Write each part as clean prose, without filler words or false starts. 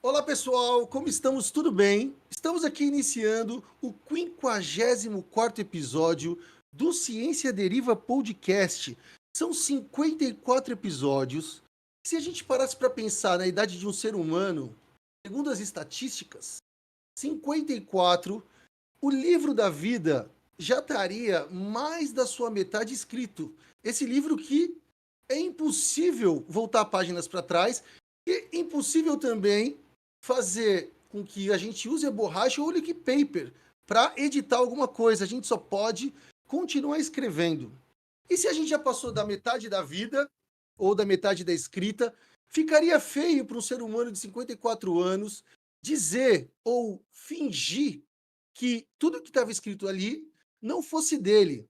Olá pessoal, como estamos? Tudo bem? Estamos aqui iniciando o 54º episódio do Ciência Deriva Podcast. São 54 episódios. Se a gente parasse para pensar na idade de um ser humano, segundo as estatísticas, 54, o livro da vida já estaria mais da sua metade escrito. Esse livro que é impossível voltar páginas para trás e impossível também fazer com que a gente use a borracha ou o liquid paper para editar alguma coisa. A gente só pode continuar escrevendo. E se a gente já passou da metade da vida ou da metade da escrita, ficaria feio para um ser humano de 54 anos dizer ou fingir que tudo que estava escrito ali não fosse dele.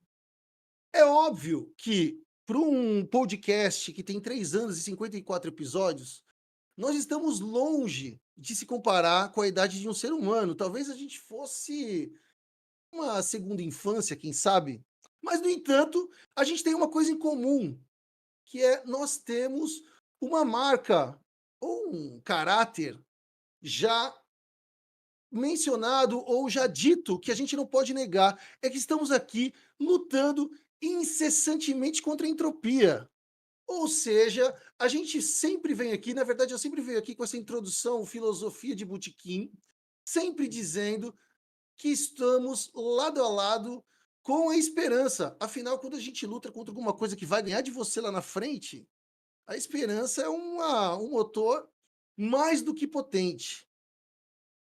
É óbvio que para um podcast que tem 3 anos e 54 episódios, nós estamos longe de se comparar com a idade de um ser humano. Talvez a gente fosse uma segunda infância, quem sabe? Mas, no entanto, a gente tem uma coisa em comum, que é nós temos uma marca ou um caráter já mencionado ou já dito que a gente não pode negar, é que estamos aqui lutando incessantemente contra a entropia. Ou seja, a gente sempre vem aqui, na verdade, eu sempre venho aqui com essa introdução, filosofia de botequim, sempre dizendo que estamos lado a lado com a esperança. Afinal, quando a gente luta contra alguma coisa que vai ganhar de você lá na frente, a esperança é um motor mais do que potente.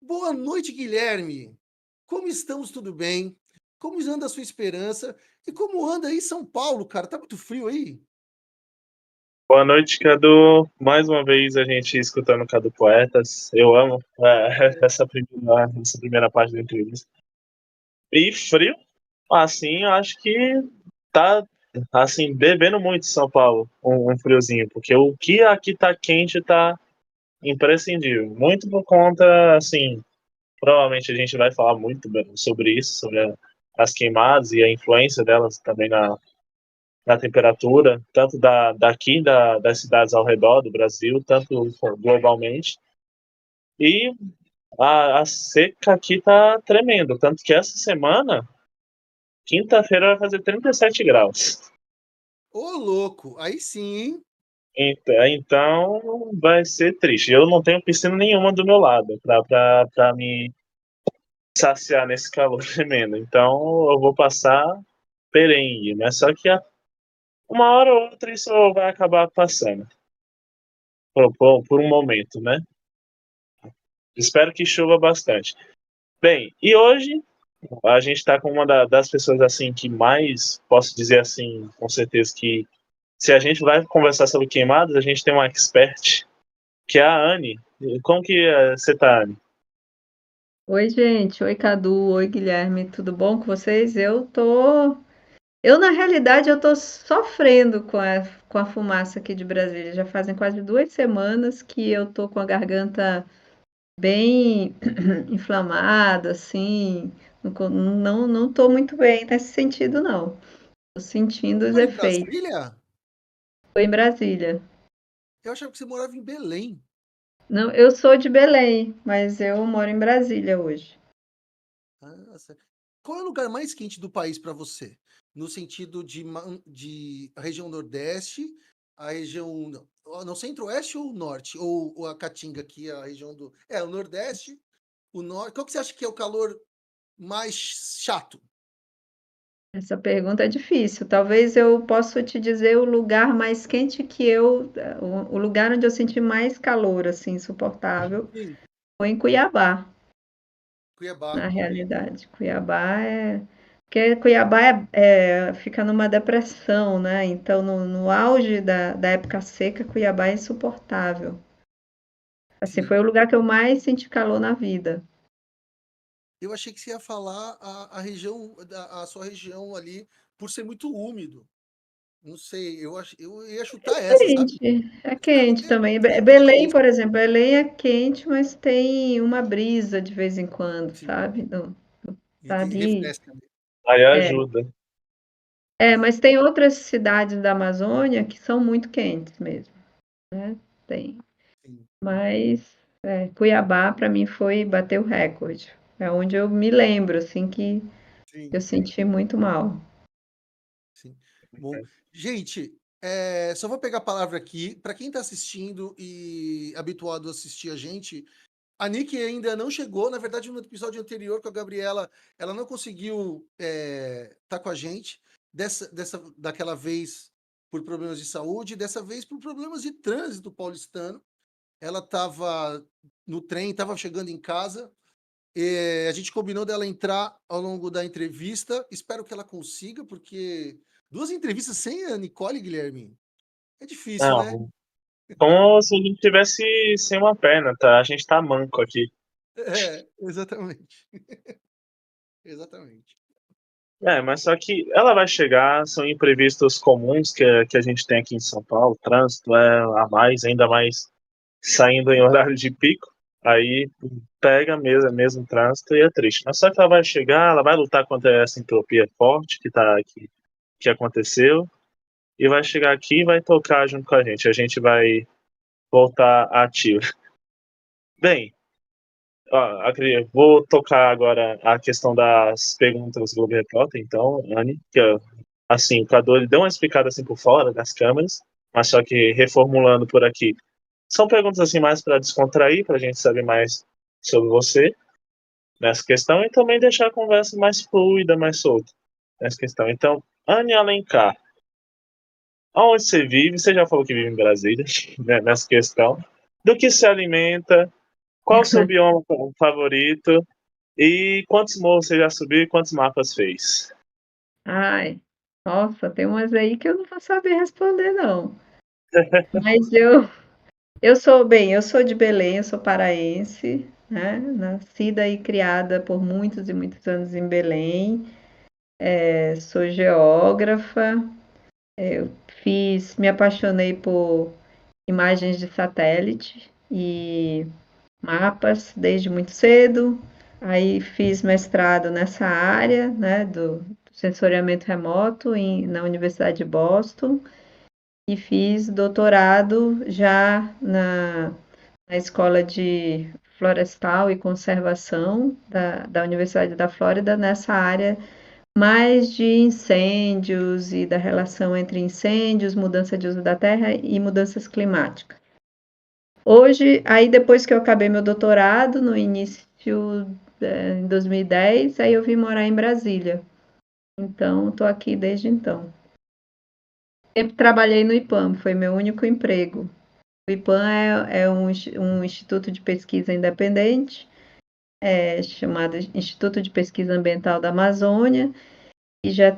Boa noite, Guilherme. Como estamos? Tudo bem? Como anda a sua esperança? E como anda aí São Paulo, cara? Tá muito frio aí? Boa noite, Cadu. Mais uma vez a gente escutando Cadu Poetas. Eu amo essa primeira parte da entrevista. E frio, assim, eu acho que tá, assim, bebendo muito em São Paulo, um friozinho, porque o que aqui tá quente tá imprescindível. Muito por conta, assim, provavelmente a gente vai falar muito sobre isso, sobre as queimadas e a influência delas também na temperatura, tanto daqui, das cidades ao redor do Brasil, tanto globalmente. E a seca aqui tá tremendo, tanto que essa semana, quinta-feira, vai fazer 37 graus. Ô, louco, aí sim, hein? Então vai ser triste. Eu não tenho piscina nenhuma do meu lado para me saciar nesse calor tremendo. Então eu vou passar perrengue, mas só que uma hora ou outra isso vai acabar passando por um momento, né? Espero que chova bastante. Bem, e hoje a gente está com uma das pessoas assim que mais posso dizer assim, com certeza que se a gente vai conversar sobre queimadas, a gente tem uma expert, que é a Anne. Como que você tá, Anne? Oi, gente. Oi, Cadu. Oi, Guilherme. Tudo bom com vocês? Eu na realidade, eu tô sofrendo com a fumaça aqui de Brasília. Já fazem quase 2 semanas que eu tô com a garganta bem inflamada, assim. Não tô muito bem nesse sentido, não. Tô sentindo os Mora em efeitos. Brasília? Tô em Brasília. Eu achava que você morava em Belém. Não, eu sou de Belém, mas eu moro em Brasília hoje. Ah, certo. Qual é o lugar mais quente do país para você? No sentido de a região Nordeste, a região no Centro-Oeste ou Norte? Ou a Caatinga aqui, a região do... É, o Nordeste, o Norte... Qual que você acha que é o calor mais chato? Essa pergunta é difícil. Talvez eu possa te dizer o lugar mais quente o lugar onde eu senti mais calor, assim, insuportável, Sim, foi em Cuiabá, Cuiabá. na realidade. Porque Cuiabá fica numa depressão, né? Então, no auge da época seca, Cuiabá é insuportável. Assim, Sim. foi o lugar que eu mais senti calor na vida. Eu achei que você ia falar a região, a sua região ali, por ser muito úmido. Não sei, eu ia chutar essa, sabe? É Eu te quente perguntei também. justamente Belém, isso. por exemplo, Belém é quente, mas tem uma brisa de vez em quando, Sim, sabe? Tá e ali. refresca, né? Aí É, ajuda. É, mas tem outras cidades da Amazônia que são muito quentes mesmo, né? Tem. sim. Mas, Cuiabá, para mim, foi bater o recorde. É onde eu me lembro, assim, que Sim, eu senti muito mal. sim. Bom, gente, só vou pegar a palavra aqui. Para quem está assistindo e habituado a assistir a gente, a Nick ainda não chegou. Na verdade, no episódio anterior com a Gabriela, ela não conseguiu estar com a gente. Daquela vez por problemas de saúde, dessa vez por problemas de trânsito paulistano. Ela estava no trem, estava chegando em casa. A gente combinou dela entrar ao longo da entrevista. Espero que ela consiga, porque duas entrevistas sem a Nicole, Guilherme, é difícil, né? Não, como se a gente tivesse sem uma perna, tá? A gente tá manco aqui. Exatamente. Exatamente. Mas só que ela vai chegar, são imprevistos comuns que a gente tem aqui em São Paulo, trânsito é a mais, ainda mais saindo em horário de pico, aí pega mesmo trânsito e é triste. Mas só que ela vai chegar, ela vai lutar contra essa entropia forte que tá aqui, que aconteceu, e vai chegar aqui e vai tocar junto com a gente. A gente vai voltar ativo. Bem, vou tocar agora a questão das perguntas do Globo Repórter, então, Anne, que assim, o Cadu ele deu uma explicada assim por fora das câmeras, mas só que reformulando por aqui. São perguntas assim mais para descontrair, para a gente saber mais sobre você nessa questão e também deixar a conversa mais fluida, mais solta nessa questão. Então, Anne Alencar, onde você vive? Você já falou que vive em Brasília, né, nessa questão. Do que se alimenta? Qual o seu bioma favorito? E quantos morros você já subiu e quantos mapas fez? Ai, nossa, tem umas aí que eu não vou saber responder, não. Mas eu sou de Belém, eu sou paraense, né? Nascida e criada por muitos e muitos anos em Belém. Sou geógrafa, me apaixonei por imagens de satélite e mapas desde muito cedo. Aí fiz mestrado nessa área, né, do sensoriamento remoto na Universidade de Boston e fiz doutorado já na Escola de Florestal e Conservação da Universidade da Flórida nessa área mais de incêndios e da relação entre incêndios, mudança de uso da terra e mudanças climáticas. Hoje, aí depois que eu acabei meu doutorado, no início, em 2010, aí eu vim morar em Brasília. Então, estou aqui desde então. Sempre trabalhei no IPAM, foi meu único emprego. O IPAM é um instituto de pesquisa independente, chamado Instituto de Pesquisa Ambiental da Amazônia, e já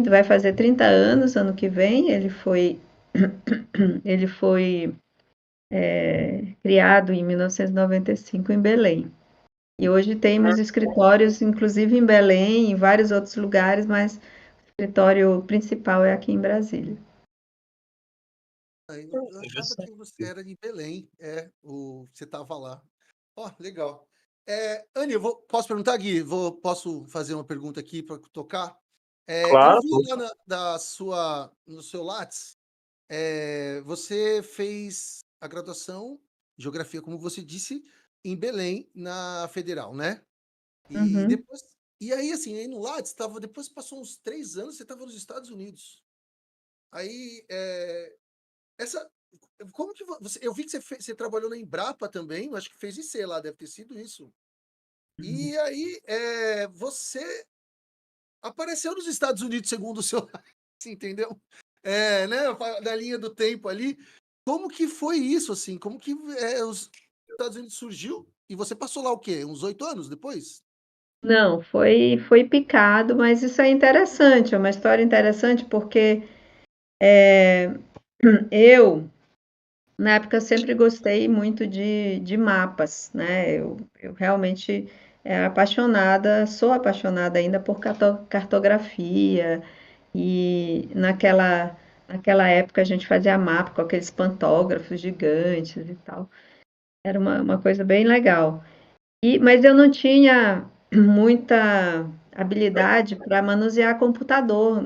vai fazer 30 anos ano que vem. Ele foi criado em 1995 em Belém. E hoje temos escritórios, inclusive em Belém, em vários outros lugares, mas o escritório principal é aqui em Brasília. Eu achava que você era de Belém, você estava lá. Ó, legal. Anne, posso perguntar, Gui? Posso fazer uma pergunta aqui para tocar? Eu Claro, vi pô. lá no seu Lattes, você fez a graduação em Geografia, como você disse, em Belém, na Federal, né? E Uhum. depois, e aí, assim, aí no Lattes, depois passou uns 3 anos, você estava nos Estados Unidos. Aí, essa, como que você, eu vi que você trabalhou na Embrapa também, acho que fez IC lá, deve ter sido isso. E aí, você apareceu nos Estados Unidos, segundo o seu, entendeu? Né, na linha do tempo ali. Como que foi isso, assim? Como que os Estados Unidos surgiu? E você passou lá o quê? Uns 8 anos depois? Não, foi picado, mas isso é interessante, é uma história interessante porque eu, na época, sempre gostei muito de mapas, né? Eu realmente sou apaixonada ainda por cartografia, e naquela época a gente fazia mapa com aqueles pantógrafos gigantes e tal. Era uma coisa bem legal. Mas eu não tinha muita habilidade para manusear computador.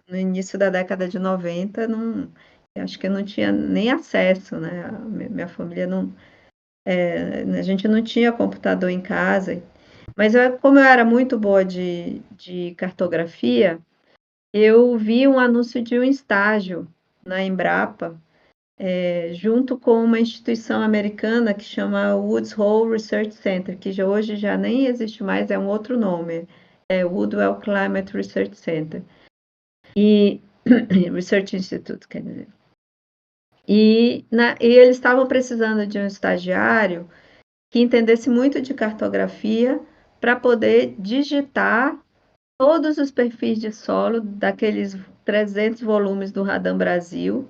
No início da década de 90, não, eu acho que eu não tinha nem acesso, né? Minha família A gente não tinha computador em casa, mas como eu era muito boa de cartografia, eu vi um anúncio de um estágio na Embrapa, junto com uma instituição americana que chama Woods Hole Research Center, que hoje já nem existe mais, é um outro nome, é Woodwell Climate Research Center, e Research Institute, quer dizer. E eles estavam precisando de um estagiário que entendesse muito de cartografia para poder digitar todos os perfis de solo daqueles 300 volumes do Radam Brasil,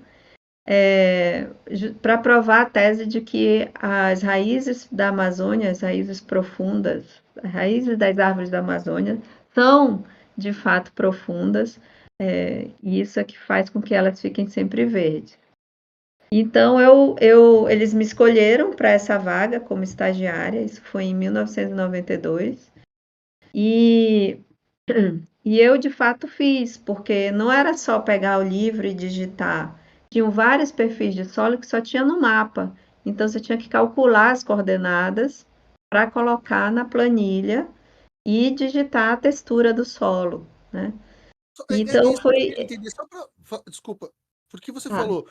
para provar a tese de que as raízes da Amazônia, as raízes profundas, as raízes das árvores da Amazônia são de fato profundas, e isso é que faz com que elas fiquem sempre verdes. Então, eles me escolheram para essa vaga como estagiária, isso foi em 1992, e, e eu de fato fiz, porque não era só pegar o livro e digitar, tinham vários perfis de solo que só tinha no mapa, então você tinha que calcular as coordenadas para colocar na planilha e digitar a textura do solo, né? É Então isso que eu foi. queria entender, só para. Desculpa, porque você Ah, falou,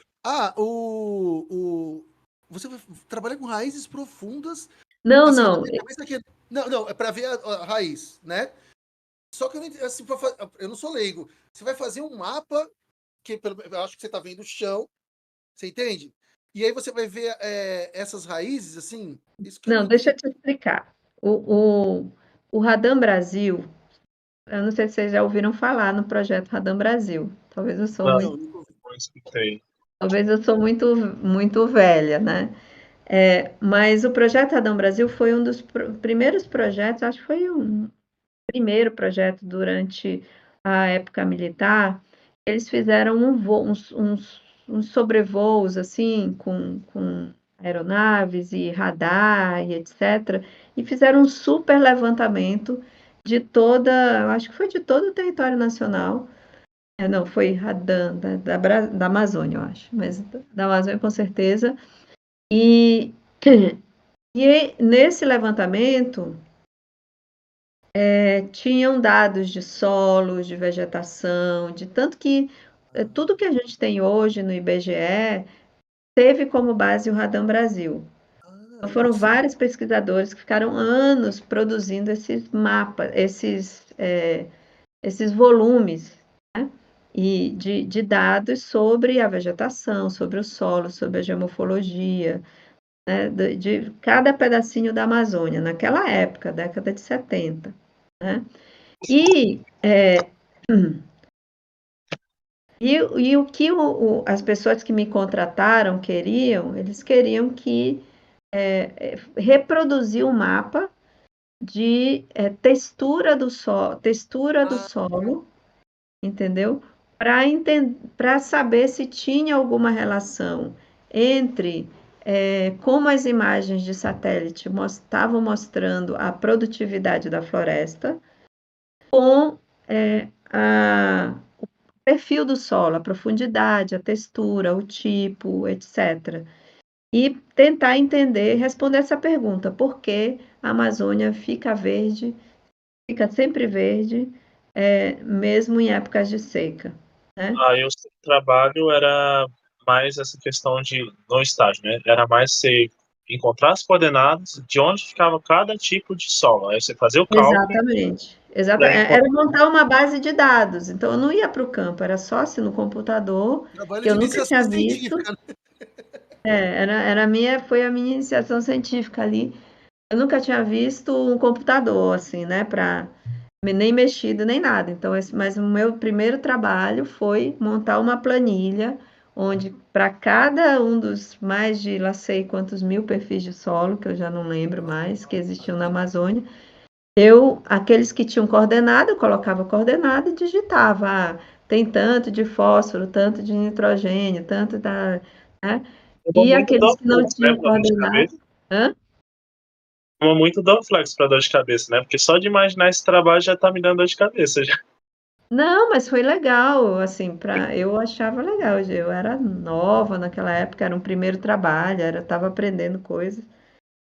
você trabalha com raízes profundas, não, assim, na não, minha cabeça aqui. Não, não, é para ver a raiz, né? Só que eu não, assim, eu não sou leigo. Você vai fazer um mapa, eu acho que você tá vendo o chão, você entende? E aí você vai ver essas raízes, assim, isso que eu não não, deixa eu entendi. te explicar. O Radam Brasil, eu não sei se vocês já ouviram falar no projeto Radam Brasil. Não, Não, nunca ouvi. não escutei. Talvez eu sou muito, muito velha, né? Mas o projeto Radam Brasil foi um dos primeiros projetos, acho que foi um primeiro projeto durante a época militar. Eles fizeram uns sobrevoos assim com aeronaves e radar e etc. E fizeram um super levantamento de toda, eu acho que foi de todo o território nacional. Não, foi Radam da Amazônia, eu acho, mas da Amazônia com certeza. E, e nesse levantamento tinham dados de solos, de vegetação, de tanto que tudo que a gente tem hoje no IBGE teve como base o Radam Brasil. Então, foram Sim. vários pesquisadores que ficaram anos produzindo esses mapas, esses volumes, né? E de dados sobre a vegetação, sobre o solo, sobre a geomorfologia, né? De cada pedacinho da Amazônia, naquela época, década de 70, né? E, é, e o que as pessoas que me contrataram queriam, eles queriam que reproduzir um mapa de textura do Ah, solo, entendeu? Para saber se tinha alguma relação entre como as imagens de satélite estavam mostrando a produtividade da floresta com o perfil do solo, a profundidade, a textura, o tipo, etc. E tentar entender, responder essa pergunta: por que a Amazônia fica verde, fica sempre verde, mesmo em épocas de seca, né? Aí o seu trabalho era mais essa questão de, no estágio, né? Era mais você encontrar as coordenadas de onde ficava cada tipo de solo. Aí você fazia o cálculo Exatamente. para Era encontrar. montar uma base de dados. Então, eu não ia para o campo, era só assim no computador, trabalho que eu de nunca iniciação tinha visto. científica, né? Foi a minha iniciação científica ali. Eu nunca tinha visto um computador assim, né, para nem mexido nem nada. Então, mas o meu primeiro trabalho foi montar uma planilha onde para cada um dos mais de lá sei quantos mil perfis de solo, que eu já não lembro mais, que existiam na Amazônia, aqueles que tinham coordenada, eu colocava coordenada e digitava, tem tanto de fósforo, tanto de nitrogênio, tanto da, né? Uma E muito aqueles que não Dorflex, né? tinham Para dor de coordenada, cabeça. hã? Uma muito Dorflex para dor de cabeça, né? Porque só de imaginar esse trabalho já tá me dando dor de cabeça. Já. Não, mas foi legal, assim, eu achava legal, eu era nova naquela época, era um primeiro trabalho, estava aprendendo coisas.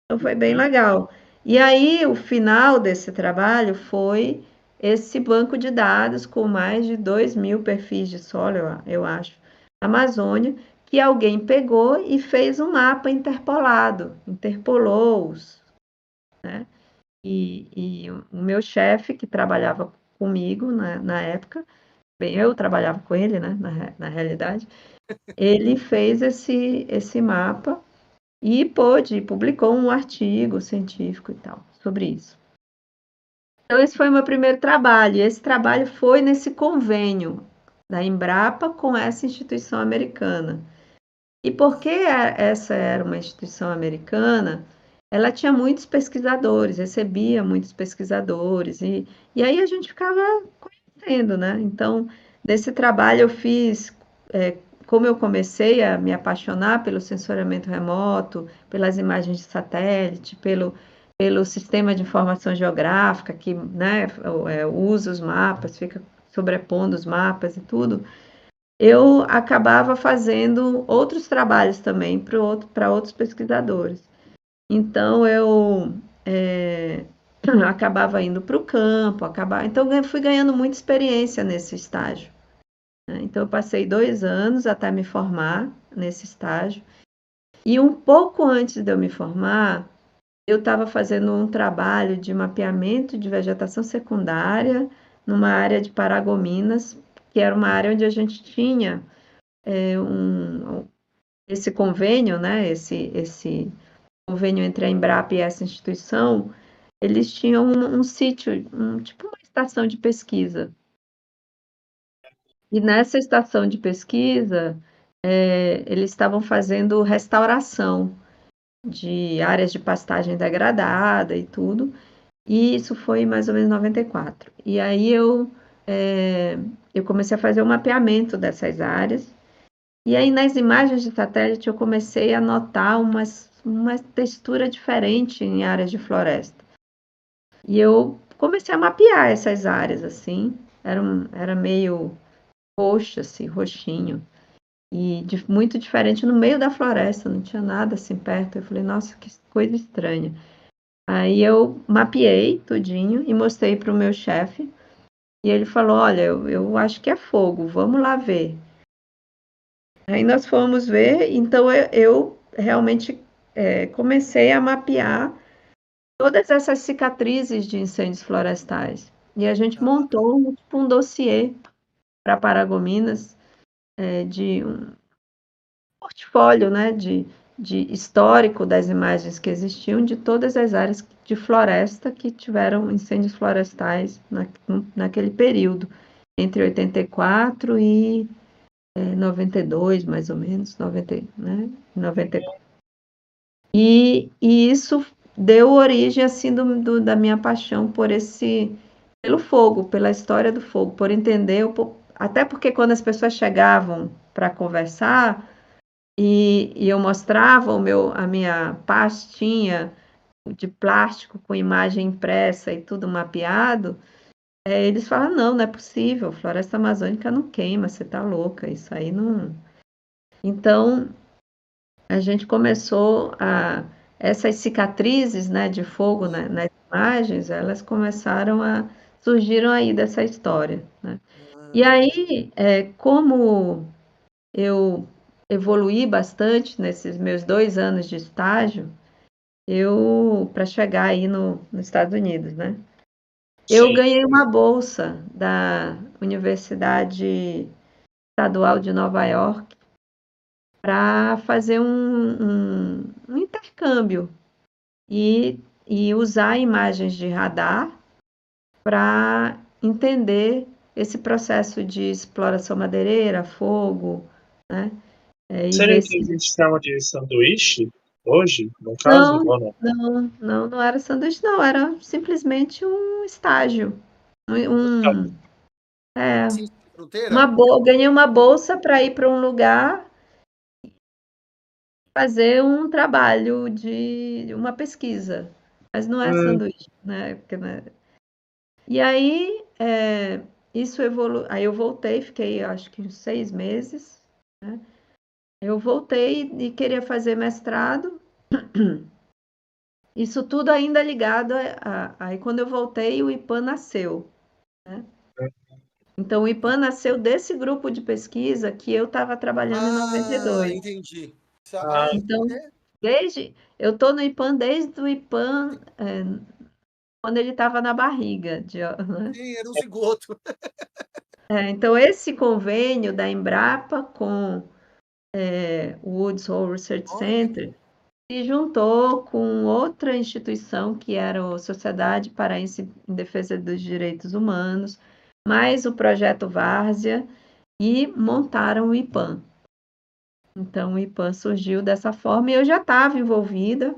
Então foi bem legal. E aí, o final desse trabalho foi esse banco de dados com mais de 2.000 perfis de solo, eu acho, na Amazônia, que alguém pegou e fez um mapa interpolado, interpolou-os, né? E o meu chefe, que trabalhava comigo na época, bem, eu trabalhava com ele, né, na realidade, ele fez esse mapa e publicou um artigo científico e tal sobre isso. Então, esse foi o meu primeiro trabalho. E esse trabalho foi nesse convênio da Embrapa com essa instituição americana. E porque essa era uma instituição americana, ela tinha muitos pesquisadores, recebia muitos pesquisadores, e aí a gente ficava conhecendo, né? Então, nesse trabalho eu fiz, como eu comecei a me apaixonar pelo sensoriamento remoto, pelas imagens de satélite, pelo sistema de informação geográfica, que, né, usa os mapas, fica sobrepondo os mapas e tudo, eu acabava fazendo outros trabalhos também para outros pesquisadores. Então, eu acabava indo para o campo, então eu fui ganhando muita experiência nesse estágio, né? Então, eu passei 2 anos até me formar nesse estágio. E um pouco antes de eu me formar, eu estava fazendo um trabalho de mapeamento de vegetação secundária numa área de Paragominas, que era uma área onde a gente tinha esse convênio, né, esse convênio entre a Embrapa e essa instituição. Eles tinham um sítio, tipo uma estação de pesquisa. E nessa estação de pesquisa, eles estavam fazendo restauração de áreas de pastagem degradada e tudo. E isso foi mais ou menos em 94. E aí eu comecei a fazer o mapeamento dessas áreas. E aí, nas imagens de satélite, eu comecei a notar uma textura diferente em áreas de floresta. E eu comecei a mapear essas áreas, assim. Era meio roxo, assim, roxinho. E muito diferente no meio da floresta, não tinha nada assim perto. Eu falei, nossa, que coisa estranha. Aí eu mapeei tudinho e mostrei para o meu chefe. E ele falou, olha, eu acho que é fogo, vamos lá ver. Aí nós fomos ver, então eu realmente comecei a mapear todas essas cicatrizes de incêndios florestais. E a gente montou tipo, um dossiê para Paragominas, de um portfólio, né, de histórico das imagens que existiam de todas as áreas de floresta que tiveram incêndios florestais naquele período, entre 84 e 92, mais ou menos, 90, né? 94. E isso deu origem, assim, da minha paixão pelo fogo, pela história do fogo, por entender, até porque quando as pessoas chegavam para conversar e eu mostrava a minha pastinha de plástico com imagem impressa e tudo mapeado, eles falam, não, não é possível, floresta amazônica não queima, você está louca, isso aí não... Então, a gente começou essas cicatrizes, né, de fogo nas imagens, elas começaram surgiram aí dessa história, né? E aí, como eu evoluí bastante nesses meus 2 anos de estágio, para chegar aí nos Estados Unidos, né? Eu Sim. ganhei uma bolsa da Universidade Estadual de Nova York para fazer um intercâmbio e usar imagens de radar para entender esse processo de exploração madeireira, fogo, né? E Seria ver o que a se... gente chama de sanduíche hoje, no caso, Não, ou não? não era sanduíche, não, era simplesmente um estágio. Um, é, Sim, fronteira? ganhei uma bolsa para ir para um lugar fazer um trabalho de uma pesquisa, mas não é Hum, sanduíche, né? Porque, né? E aí, aí eu voltei, fiquei acho que uns 6 meses, né? Eu voltei e queria fazer mestrado, Isso tudo ainda ligado aí quando eu voltei, o IPAN nasceu, né? Então, o IPAN nasceu desse grupo de pesquisa que eu estava trabalhando em Ah, 92. entendi. Ah, Então, É, eu estou no IPAN desde o IPAN, quando ele estava na barriga, né? sim, era um zigoto. Então, esse convênio da Embrapa com o Woods Hole Research Olha, Center se juntou com outra instituição que era a Sociedade Paraense em Defesa dos Direitos Humanos, mais o Projeto Várzea, e montaram o IPAN. Então, o IPAN surgiu dessa forma e eu já estava envolvida.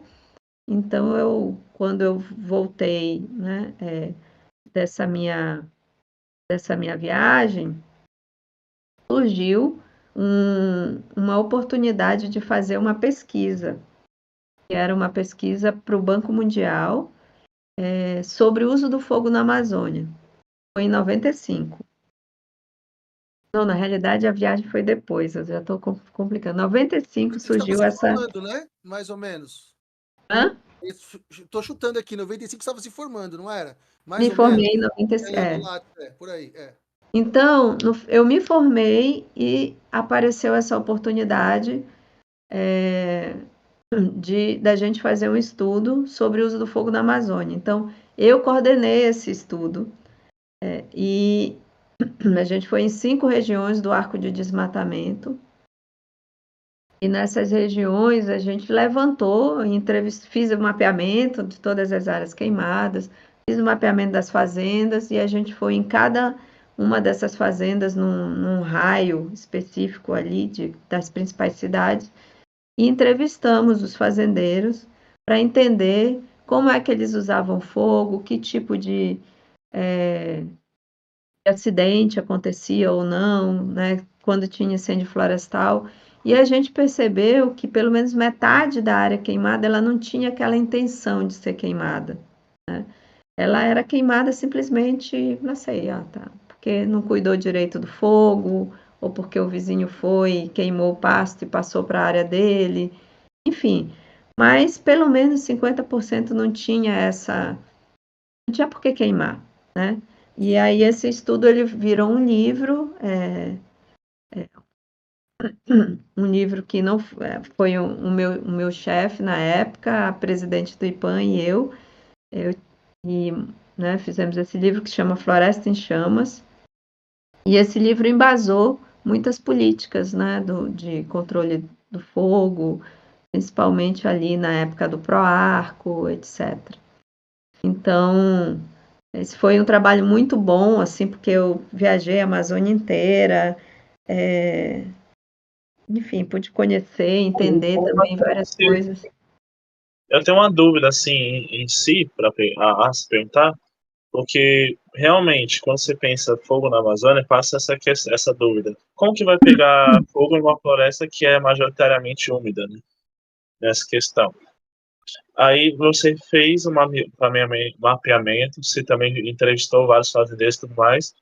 Então, quando eu voltei, né, dessa minha viagem, surgiu uma oportunidade de fazer uma pesquisa, que era uma pesquisa para o Banco Mundial, sobre o uso do fogo na Amazônia. Foi em 95. Não, na realidade, a viagem foi depois, eu já estou complicando. Em 95 você estava surgiu se essa. formando, né? Mais ou menos. Hã? Estou chutando aqui, 95 estava se formando, não era? Mais Me ou menos? formei em 95. Ganhando lá, por aí. Então, eu me formei e apareceu essa oportunidade da gente fazer um estudo sobre o uso do fogo na Amazônia. Então, eu coordenei esse estudo e a gente foi em 5 regiões do Arco de Desmatamento. E nessas regiões a gente levantou, fiz o mapeamento de todas as áreas queimadas, fiz o mapeamento das fazendas e a gente foi em cada uma dessas fazendas num raio específico ali das principais cidades e entrevistamos os fazendeiros para entender como é que eles usavam fogo, que tipo de acidente acontecia ou não, né, quando tinha incêndio florestal. E a gente percebeu que pelo menos metade da área queimada ela não tinha aquela intenção de ser queimada. Ela era queimada simplesmente, não sei, tá, porque não cuidou direito do fogo, ou porque o vizinho foi e queimou o pasto e passou para a área dele, enfim. Mas pelo menos 50% não tinha não tinha por que queimar, né? E aí esse estudo ele virou um livro, um livro que não foi o meu chefe na época, a presidente do IPAN e eu e, né, fizemos esse livro que se chama Floresta em Chamas, e esse livro embasou muitas políticas, né, de controle do fogo, principalmente ali na época do Proarco, etc. Então, esse foi um trabalho muito bom, assim, porque eu viajei a Amazônia inteira, enfim, pude conhecer, entender também várias coisas. eu tenho uma dúvida assim em si para se perguntar, porque realmente quando você pensa fogo na Amazônia passa essa dúvida: como que vai pegar fogo em uma floresta que é majoritariamente úmida, né? Nessa questão. Aí você fez um mapeamento, você também entrevistou vários fazendeiros e tudo mais.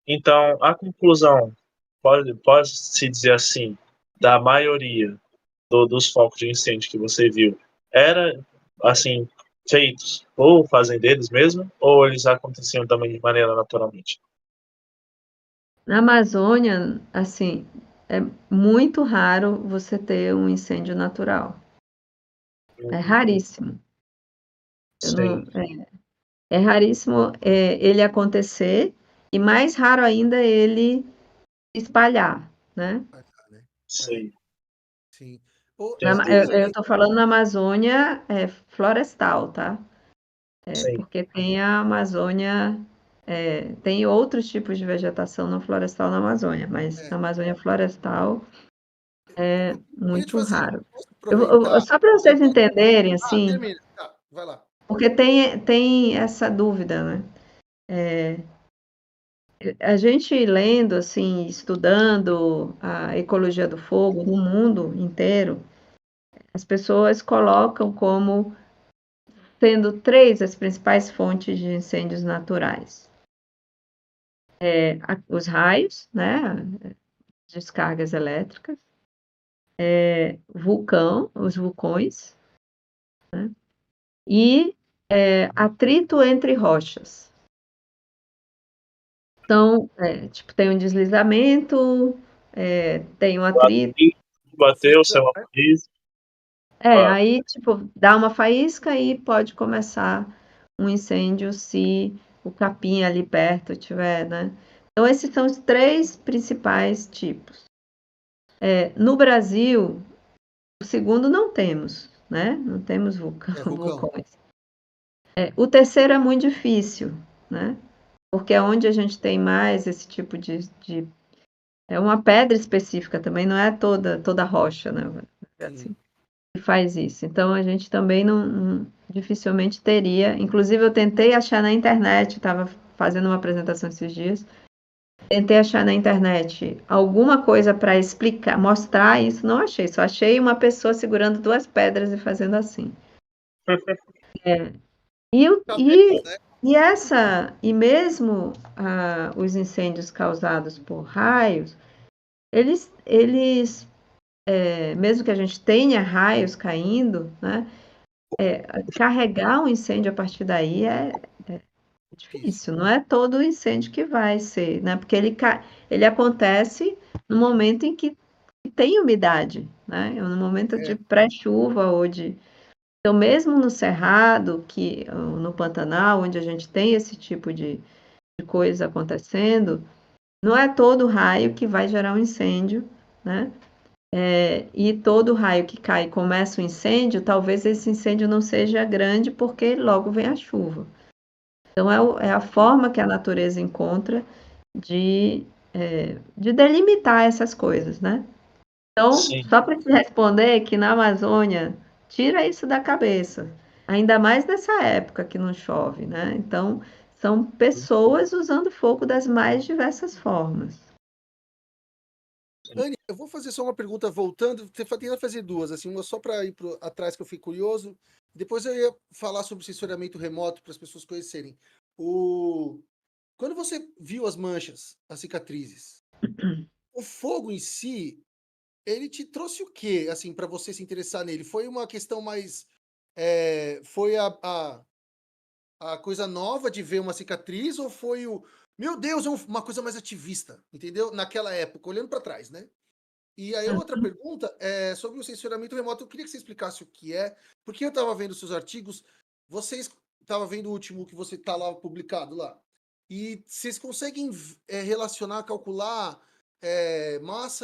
Então, a conclusão, pode se dizer assim, da maioria dos focos de incêndio que você viu, era, assim, feitos por fazendeiros mesmo, ou eles aconteciam também de maneira naturalmente? Na Amazônia, assim, é muito raro você ter um incêndio natural. É raríssimo. Eu Sei, não, é raríssimo ele acontecer e mais raro ainda ele espalhar, né? Ah, tá, né? É, sei. sim. Eu estou falando na Amazônia florestal, tá? Sei. Porque tem a Amazônia, tem outros tipos de vegetação não florestal na Amazônia, mas É. na Amazônia florestal é Eu queria te muito fazer, raro. posso aproveitar? Só para vocês entenderem, Ah, assim, termina. Tá, vai lá. porque tem essa dúvida, né? A gente lendo, assim, estudando a ecologia do fogo no mundo inteiro, as pessoas colocam como sendo 3 as principais fontes de incêndios naturais. Os raios, né? Descargas elétricas, os vulcões, e atrito entre rochas. Então, tipo, tem um deslizamento, tem um atrito. Bateu, saiu uma faísca. Aí, tipo, dá uma faísca e pode começar um incêndio se o capim ali perto tiver, né? Então, esses são os 3 principais tipos. No Brasil, o segundo não temos, né? Não temos vulcão. vulcões. O terceiro é muito difícil, né? Porque é onde a gente tem mais esse tipo de é uma pedra específica também, não é toda rocha, né? Assim, que faz isso. Então a gente também não dificilmente teria. Inclusive eu tentei achar na internet, estava fazendo uma apresentação esses dias. Tentei achar na internet alguma coisa para explicar, mostrar isso, não achei. Só achei uma pessoa segurando 2 pedras e fazendo assim. E mesmo os incêndios causados por raios, eles mesmo que a gente tenha raios caindo, né, carregar um incêndio a partir daí é difícil. Não é todo incêndio que vai ser, né, porque ele acontece no momento em que tem umidade, né, no momento de pré-chuva ou de... Então, mesmo no Cerrado, no Pantanal, onde a gente tem esse tipo de coisa acontecendo, não é todo raio que vai gerar um incêndio, né? E todo raio que cai e começa o incêndio, talvez esse incêndio não seja grande porque logo vem a chuva. Então, é a forma que a natureza encontra de delimitar essas coisas, né? Então, só para te responder que na Amazônia, tira isso da cabeça. Ainda mais nessa época que não chove, né? Então, são pessoas usando fogo das mais diversas formas. Anny, eu vou fazer só uma pergunta voltando, tentando fazer 2, assim, uma só para ir atrás que eu fiquei curioso. Depois eu ia falar sobre sensoriamento remoto para as pessoas conhecerem. Quando você viu as manchas, as cicatrizes, o fogo em si, ele te trouxe o quê, assim, para você se interessar nele? Foi uma questão mais, foi a coisa nova de ver uma cicatriz ou foi meu Deus, é uma coisa mais ativista, entendeu? Naquela época, olhando para trás, né? E aí, outra pergunta é sobre o censuramento remoto. Eu queria que você explicasse o que é, porque eu estava vendo seus artigos, vocês estavam vendo o último que você está lá publicado lá, e vocês conseguem relacionar, calcular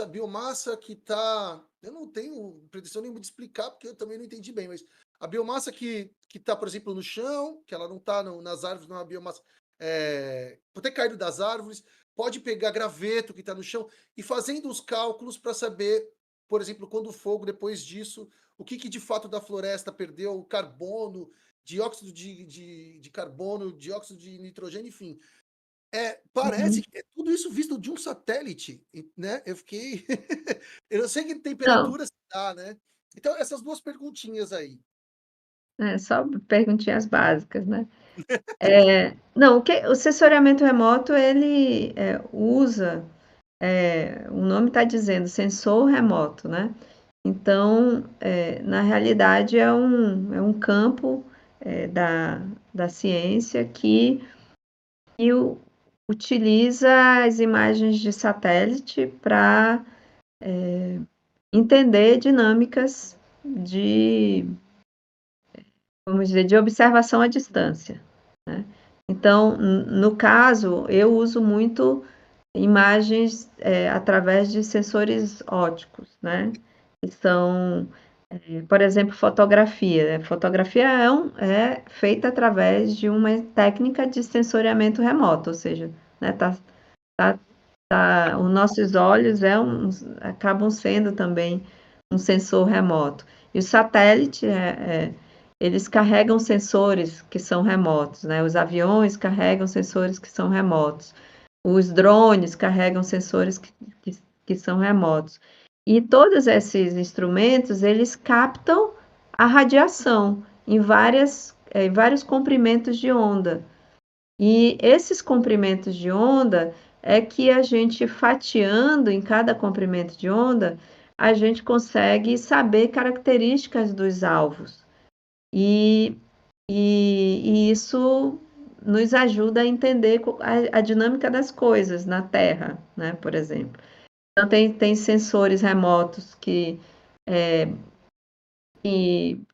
biomassa que está. Eu não tenho pretensão nenhuma de explicar, porque eu também não entendi bem, mas a biomassa que está, por exemplo, no chão, que ela não está nas árvores, não é uma biomassa. Pode ter caído das árvores, pode pegar graveto que está no chão e fazendo os cálculos para saber, por exemplo, quando o fogo, depois disso, o que de fato da floresta perdeu, carbono, dióxido de carbono, dióxido de nitrogênio, enfim. Parece que é tudo isso visto de um satélite, né? Eu fiquei... eu não sei que temperatura se dá, né? Então, essas 2 perguntinhas aí. Só perguntinhas básicas, né? Não, o sensoriamento remoto, ele usa, o nome está dizendo sensor remoto, né? Então, na realidade, é um campo da ciência que utiliza as imagens de satélite para entender dinâmicas vamos dizer, de observação à distância, né? Então, no caso, eu uso muito imagens através de sensores ópticos, né? Que são, por exemplo, fotografia. Fotografia é feita através de uma técnica de sensoriamento remoto, ou seja, né, os nossos olhos acabam sendo também um sensor remoto. E o satélite, eles carregam sensores que são remotos, né? Os aviões carregam sensores que são remotos. Os drones carregam sensores que são remotos. E todos esses instrumentos, eles captam a radiação em vários comprimentos de onda. E esses comprimentos de onda é que a gente, fatiando em cada comprimento de onda, a gente consegue saber características dos alvos. E e isso nos ajuda a entender a dinâmica das coisas na Terra, né, por exemplo. Então, tem sensores remotos que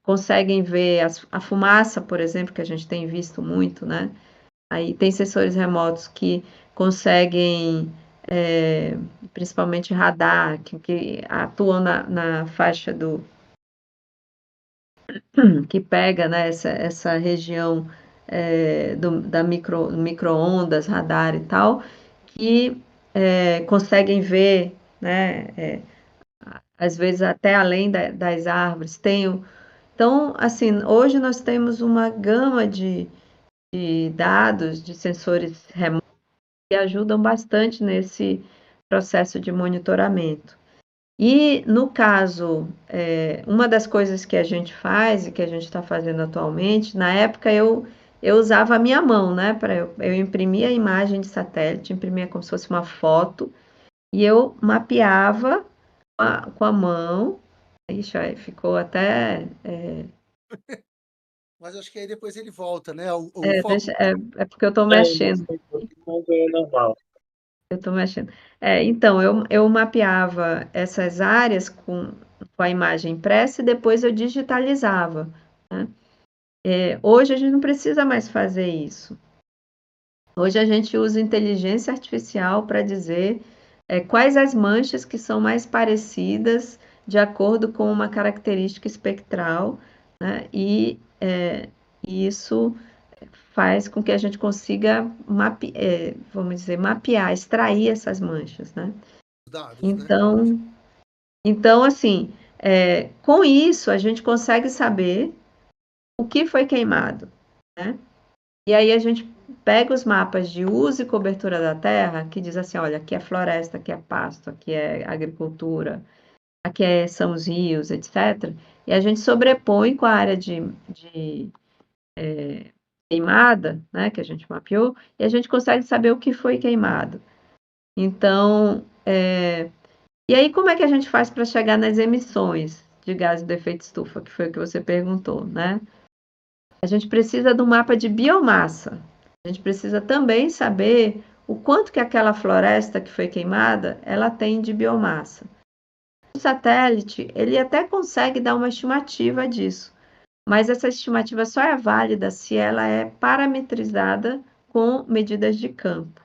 conseguem ver a fumaça, por exemplo, que a gente tem visto muito, né? Aí tem sensores remotos que conseguem, principalmente radar, que atuam na faixa que pega, né, essa região da micro-ondas, radar e tal, que conseguem ver, né, às vezes até além das árvores. Então, assim, hoje nós temos uma gama de dados, de sensores remotos que ajudam bastante nesse processo de monitoramento. E, no caso, uma das coisas que a gente faz e que a gente está fazendo atualmente, na época eu usava a minha mão, né? Eu imprimia a imagem de satélite, imprimia como se fosse uma foto, e eu mapeava com a mão. Ixi, aí ficou até. Mas acho que aí depois ele volta, né? O foco. É porque eu estou mexendo. Não é normal. Eu estou mexendo. Então, eu mapeava essas áreas com a imagem impressa e depois eu digitalizava, né? Hoje a gente não precisa mais fazer isso. Hoje a gente usa inteligência artificial para dizer quais as manchas que são mais parecidas de acordo com uma característica espectral, né? E isso faz com que a gente consiga vamos dizer, mapear, extrair essas manchas, né? Dados, né? Então assim, com isso a gente consegue saber o que foi queimado, né? E aí a gente pega os mapas de uso e cobertura da terra, que diz assim, olha, aqui é floresta, aqui é pasto, aqui é agricultura, aqui são os rios, etc. E a gente sobrepõe com a área de queimada, né, que a gente mapeou, e a gente consegue saber o que foi queimado. Então, e aí como é que a gente faz para chegar nas emissões de gases do efeito estufa, que foi o que você perguntou, né? A gente precisa de um mapa de biomassa. A gente precisa também saber o quanto que aquela floresta que foi queimada, ela tem de biomassa. O satélite, ele até consegue dar uma estimativa disso, mas essa estimativa só é válida se ela é parametrizada com medidas de campo.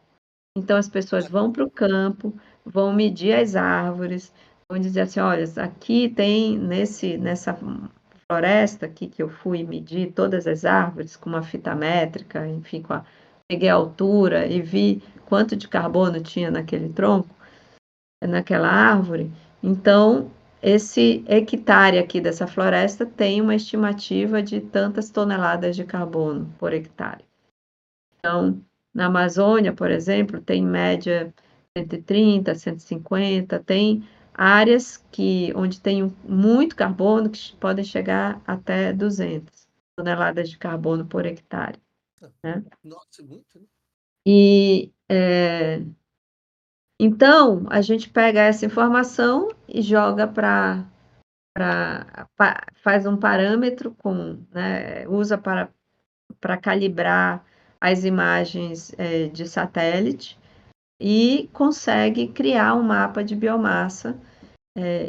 Então, as pessoas vão para o campo, vão medir as árvores, vão dizer assim, olha, aqui tem, nessa floresta aqui que eu fui medir todas as árvores com uma fita métrica, enfim, peguei a altura e vi quanto de carbono tinha naquele tronco, naquela árvore. Então, esse hectare aqui dessa floresta tem uma estimativa de tantas toneladas de carbono por hectare. Então, na Amazônia, por exemplo, tem em média 130, 150, tem áreas onde tem muito carbono que podem chegar até 200 toneladas de carbono por hectare, né? Nossa, muito, né? E então a gente pega essa informação e joga faz um parâmetro né, usa para calibrar as imagens de satélite e consegue criar um mapa de biomassa.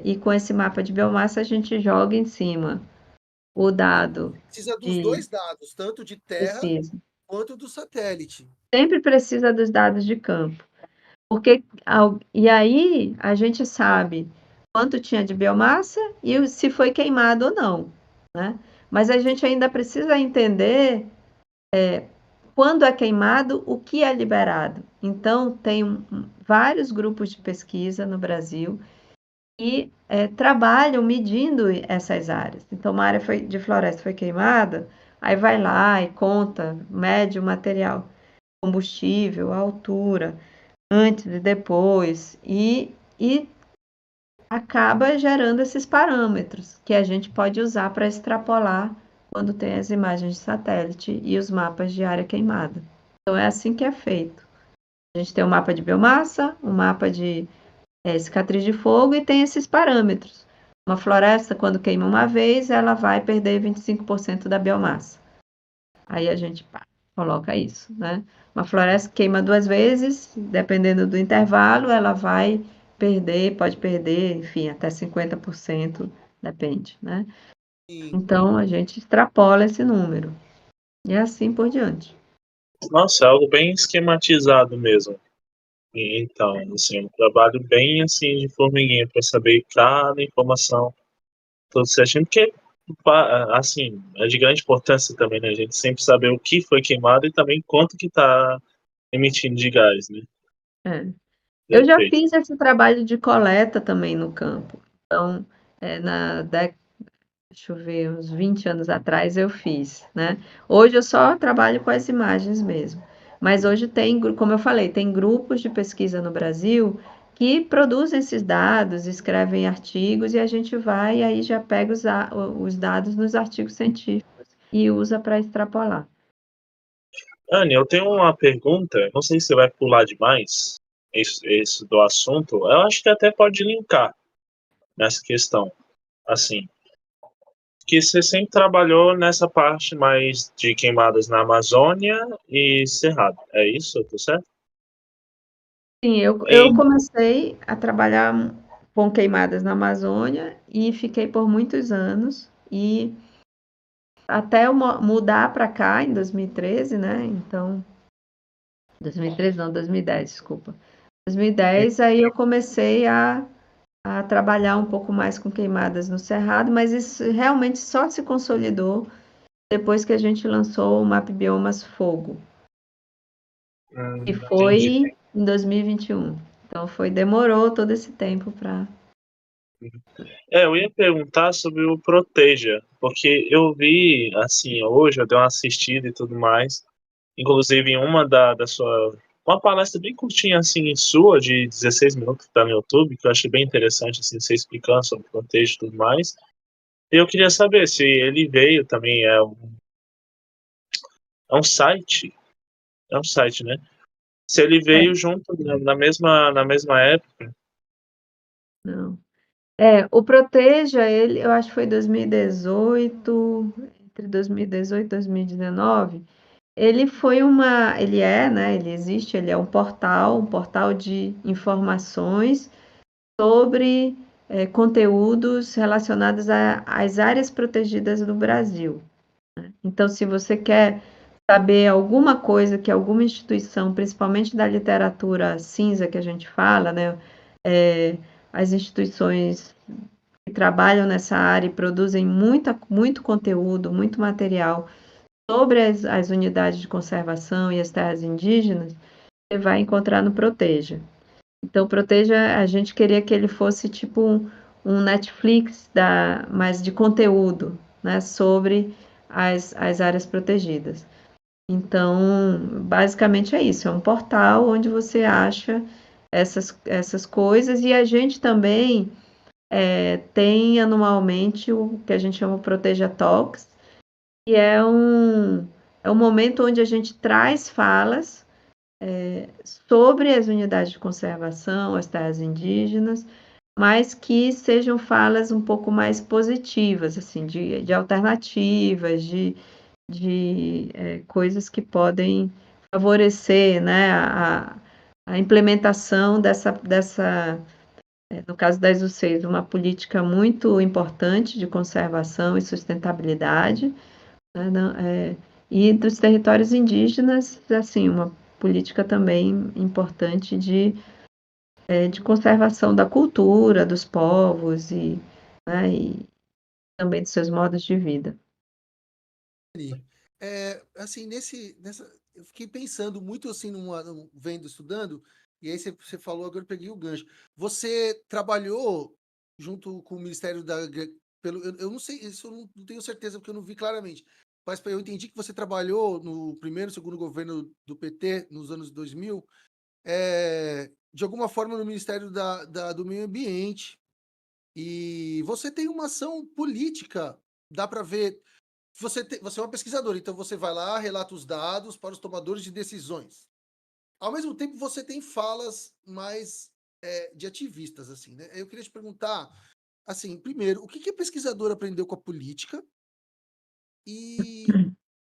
E com esse mapa de biomassa a gente joga em cima o dado Precisa dos de dois dados, tanto de terra precisa. quanto do satélite. Sempre precisa dos dados de campo. Porque e aí a gente sabe quanto tinha de biomassa e se foi queimado ou não, né? Mas a gente ainda precisa entender quando é queimado, o que é liberado. Então, tem vários grupos de pesquisa no Brasil que trabalham medindo essas áreas. Então, uma área de floresta foi queimada, aí vai lá e conta, mede o material, combustível, a altura, antes e depois, e acaba gerando esses parâmetros que a gente pode usar para extrapolar quando tem as imagens de satélite e os mapas de área queimada. Então, é assim que é feito. A gente tem um mapa de biomassa, um mapa de cicatriz de fogo e tem esses parâmetros. Uma floresta, quando queima uma vez, ela vai perder 25% da biomassa. aí a gente coloca isso, né? Uma floresta que queima 2 vezes, dependendo do intervalo, ela vai pode perder, enfim, até 50%, depende, né? Sim. Então, a gente extrapola esse número. E assim por diante. Nossa, é algo bem esquematizado mesmo. Então, assim, um trabalho bem assim de formiguinha para saber cada informação, tudo certinho, porque assim, é de grande importância também, né? A gente sempre saber o que foi queimado e também quanto que está emitindo de gás, né? É. Eu já Perfeito. fiz esse trabalho de coleta também no campo. Então, deixa eu ver, uns 20 anos atrás eu fiz, né? Hoje eu só trabalho com as imagens mesmo. Mas hoje tem, como eu falei, tem grupos de pesquisa no Brasil que produzem esses dados, escrevem artigos e a gente vai e aí já pega os dados nos artigos científicos e usa para extrapolar. Anne, eu tenho uma pergunta, não sei se você vai pular demais isso do assunto, eu acho que até pode linkar nessa questão, assim, que você sempre trabalhou nessa parte mais de queimadas na Amazônia e Cerrado, é isso? Tô certo? Sim, eu E, comecei a trabalhar com queimadas na Amazônia e fiquei por muitos anos e até eu mudar para cá em 2013, né? Então, 2013 não, 2010, desculpa. 2010, aí eu comecei a trabalhar um pouco mais com queimadas no Cerrado, mas isso realmente só se consolidou depois que a gente lançou o Map Biomas Fogo, que entendi. foi em 2021. Então demorou todo esse tempo para. Eu ia perguntar sobre o Proteja, porque eu vi, assim, hoje eu dei uma assistida e tudo mais, inclusive em uma palestra bem curtinha, assim, sua, de 16 minutos, que tá no YouTube, que eu achei bem interessante, assim, você explicando sobre o Proteja e tudo mais. E eu queria saber se ele veio também, é um site, né? Se ele É, veio junto na mesma época. não. O Proteja, ele, eu acho que foi 2018, entre 2018 e 2019. Né? Ele existe, ele é um portal de informações sobre conteúdos relacionados às áreas protegidas do Brasil. Então, se você quer saber alguma coisa que alguma instituição, principalmente da literatura cinza que a gente fala, né? As instituições que trabalham nessa área e produzem muito conteúdo, muito material sobre as unidades de conservação e as terras indígenas, você vai encontrar no Proteja. Então, Proteja, a gente queria que ele fosse tipo um Netflix mas de conteúdo, né, sobre as áreas protegidas. Então, basicamente é isso, é um portal onde você acha essas coisas e a gente também tem anualmente o que a gente chama Proteja Talks, que é um momento onde a gente traz falas sobre as unidades de conservação, as terras indígenas, mas que sejam falas um pouco mais positivas, assim, de alternativas, de coisas que podem favorecer, né, a implementação no caso das UCs, uma política muito importante de conservação e sustentabilidade, né, e dos territórios indígenas, assim, uma política também importante de conservação da cultura dos povos né, e também de seus modos de vida. Assim, eu fiquei pensando muito assim, vendo, estudando, e aí você falou, agora eu peguei o gancho. Você trabalhou junto com o Ministério eu não sei, isso eu não tenho certeza, porque eu não vi claramente. Mas eu entendi que você trabalhou no primeiro, segundo governo do PT, nos anos 2000, de alguma forma no Ministério do Meio Ambiente. E você tem uma ação política, dá para ver. Você é uma pesquisadora, então você vai lá, relata os dados para os tomadores de decisões. Ao mesmo tempo, você tem falas mais de ativistas, assim, né? Eu queria te perguntar, assim, primeiro, o que a pesquisadora aprendeu com a política? E,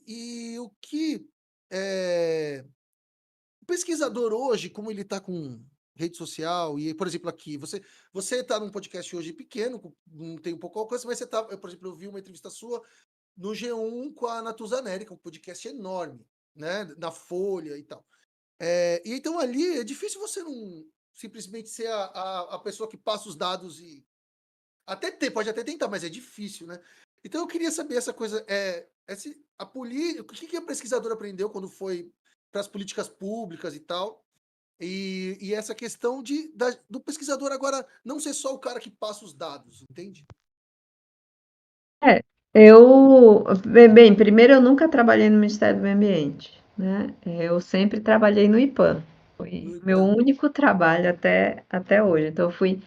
E o que o pesquisador hoje, como ele está com rede social, e, por exemplo, aqui, você está num podcast hoje pequeno, não tem um pouco alcance, mas você está, por exemplo, eu vi uma entrevista sua no G1 com a Natuzaneri, que é um podcast enorme, né? Na Folha e tal. E então ali é difícil você não simplesmente ser a pessoa que passa os dados e pode até tentar, mas é difícil, né? Então eu queria saber essa coisa, o que a pesquisadora aprendeu quando foi para as políticas públicas e tal, e essa questão do pesquisador agora não ser só o cara que passa os dados, entende? É, bem, primeiro eu nunca trabalhei no Ministério do Meio Ambiente, né? Eu sempre trabalhei no IPAM, foi No meu IPAM. único trabalho até hoje. Então, eu fui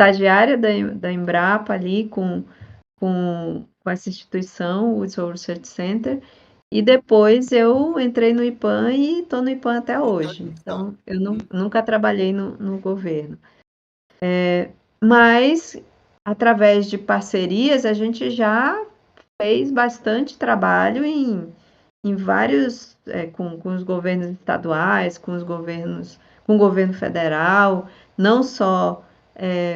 estagiária da Embrapa ali com essa instituição, o Soul Research Center, e depois eu entrei no IPAM e estou no IPAM até E hoje. ali está. Então, eu nunca trabalhei no governo. Mas, através de parcerias, a gente já fez bastante trabalho em vários, com os governos estaduais, com o governo federal, não só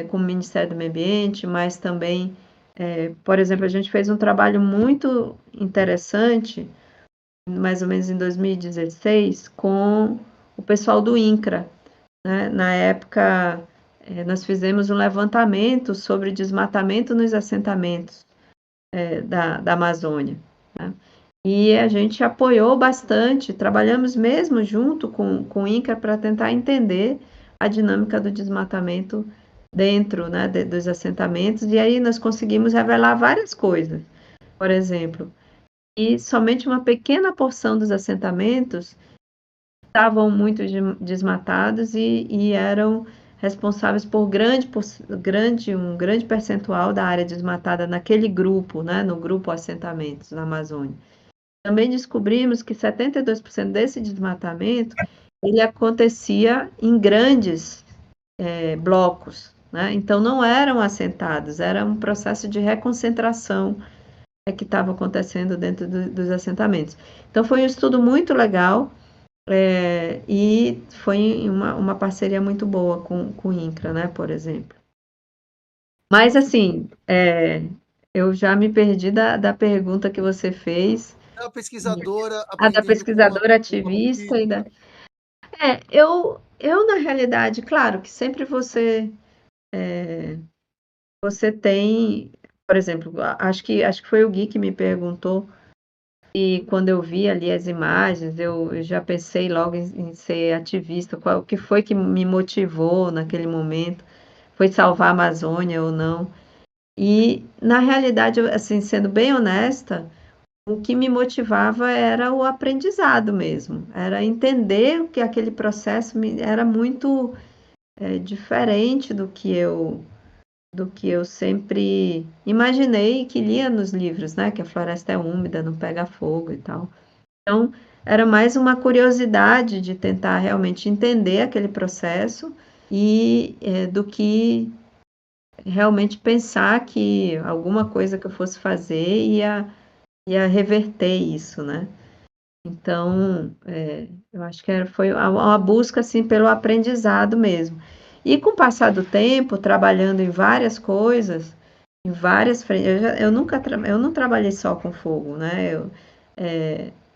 com o Ministério do Meio Ambiente, mas também, por exemplo, a gente fez um trabalho muito interessante, mais ou menos em 2016, com o pessoal do INCRA, né? Na época, nós fizemos um levantamento sobre desmatamento nos assentamentos da Amazônia, né? E a gente apoiou bastante, trabalhamos mesmo junto com o INCRA para tentar entender a dinâmica do desmatamento dentro, né, dos assentamentos, e aí nós conseguimos revelar várias coisas. Por exemplo, e somente uma pequena porção dos assentamentos estavam muito desmatados e eram responsáveis por um grande percentual da área desmatada naquele grupo, né, no grupo assentamentos na Amazônia. Também descobrimos que 72% desse desmatamento ele acontecia em grandes blocos, né? Então não eram assentados, era um processo de reconcentração que estava acontecendo dentro dos assentamentos. Então foi um estudo muito legal. E foi uma parceria muito boa com o INCRA, né, por exemplo. Mas, Nossa, assim, eu já me perdi da pergunta que você fez. é a pesquisadora A da aprendendo pesquisadora com uma ativista e da... política. Eu, na realidade, claro que sempre você tem, por exemplo, acho que foi o Gui que me perguntou, e quando eu vi ali as imagens, eu já pensei logo em ser ativista, o que foi que me motivou naquele momento, foi salvar a Amazônia ou não. E, na realidade, assim, sendo bem honesta, o que me motivava era o aprendizado mesmo, era entender que aquele processo era muito diferente do que eu sempre imaginei que lia nos livros, né? Que a floresta é úmida, não pega fogo e tal. Então, era mais uma curiosidade de tentar realmente entender aquele processo e do que realmente pensar que alguma coisa que eu fosse fazer ia reverter isso, né? Então, eu acho que foi uma busca assim pelo aprendizado mesmo. E com o passar do tempo, trabalhando em várias coisas, em várias frentes, eu não trabalhei só com fogo, né?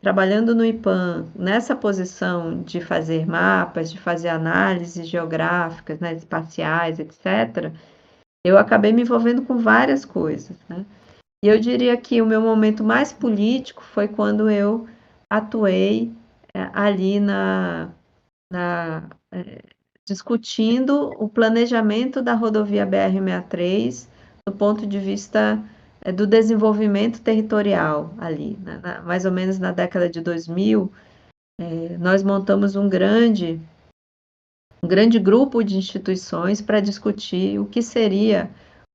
Trabalhando no IPAM, nessa posição de fazer mapas, de fazer análises geográficas, né, espaciais, etc., eu acabei me envolvendo com várias coisas, né? E eu diria que o meu momento mais político foi quando eu atuei ali discutindo o planejamento da rodovia BR-63 do ponto de vista do desenvolvimento territorial ali, né? Mais ou menos na década de 2000, nós montamos um grande grupo de instituições para discutir o que seria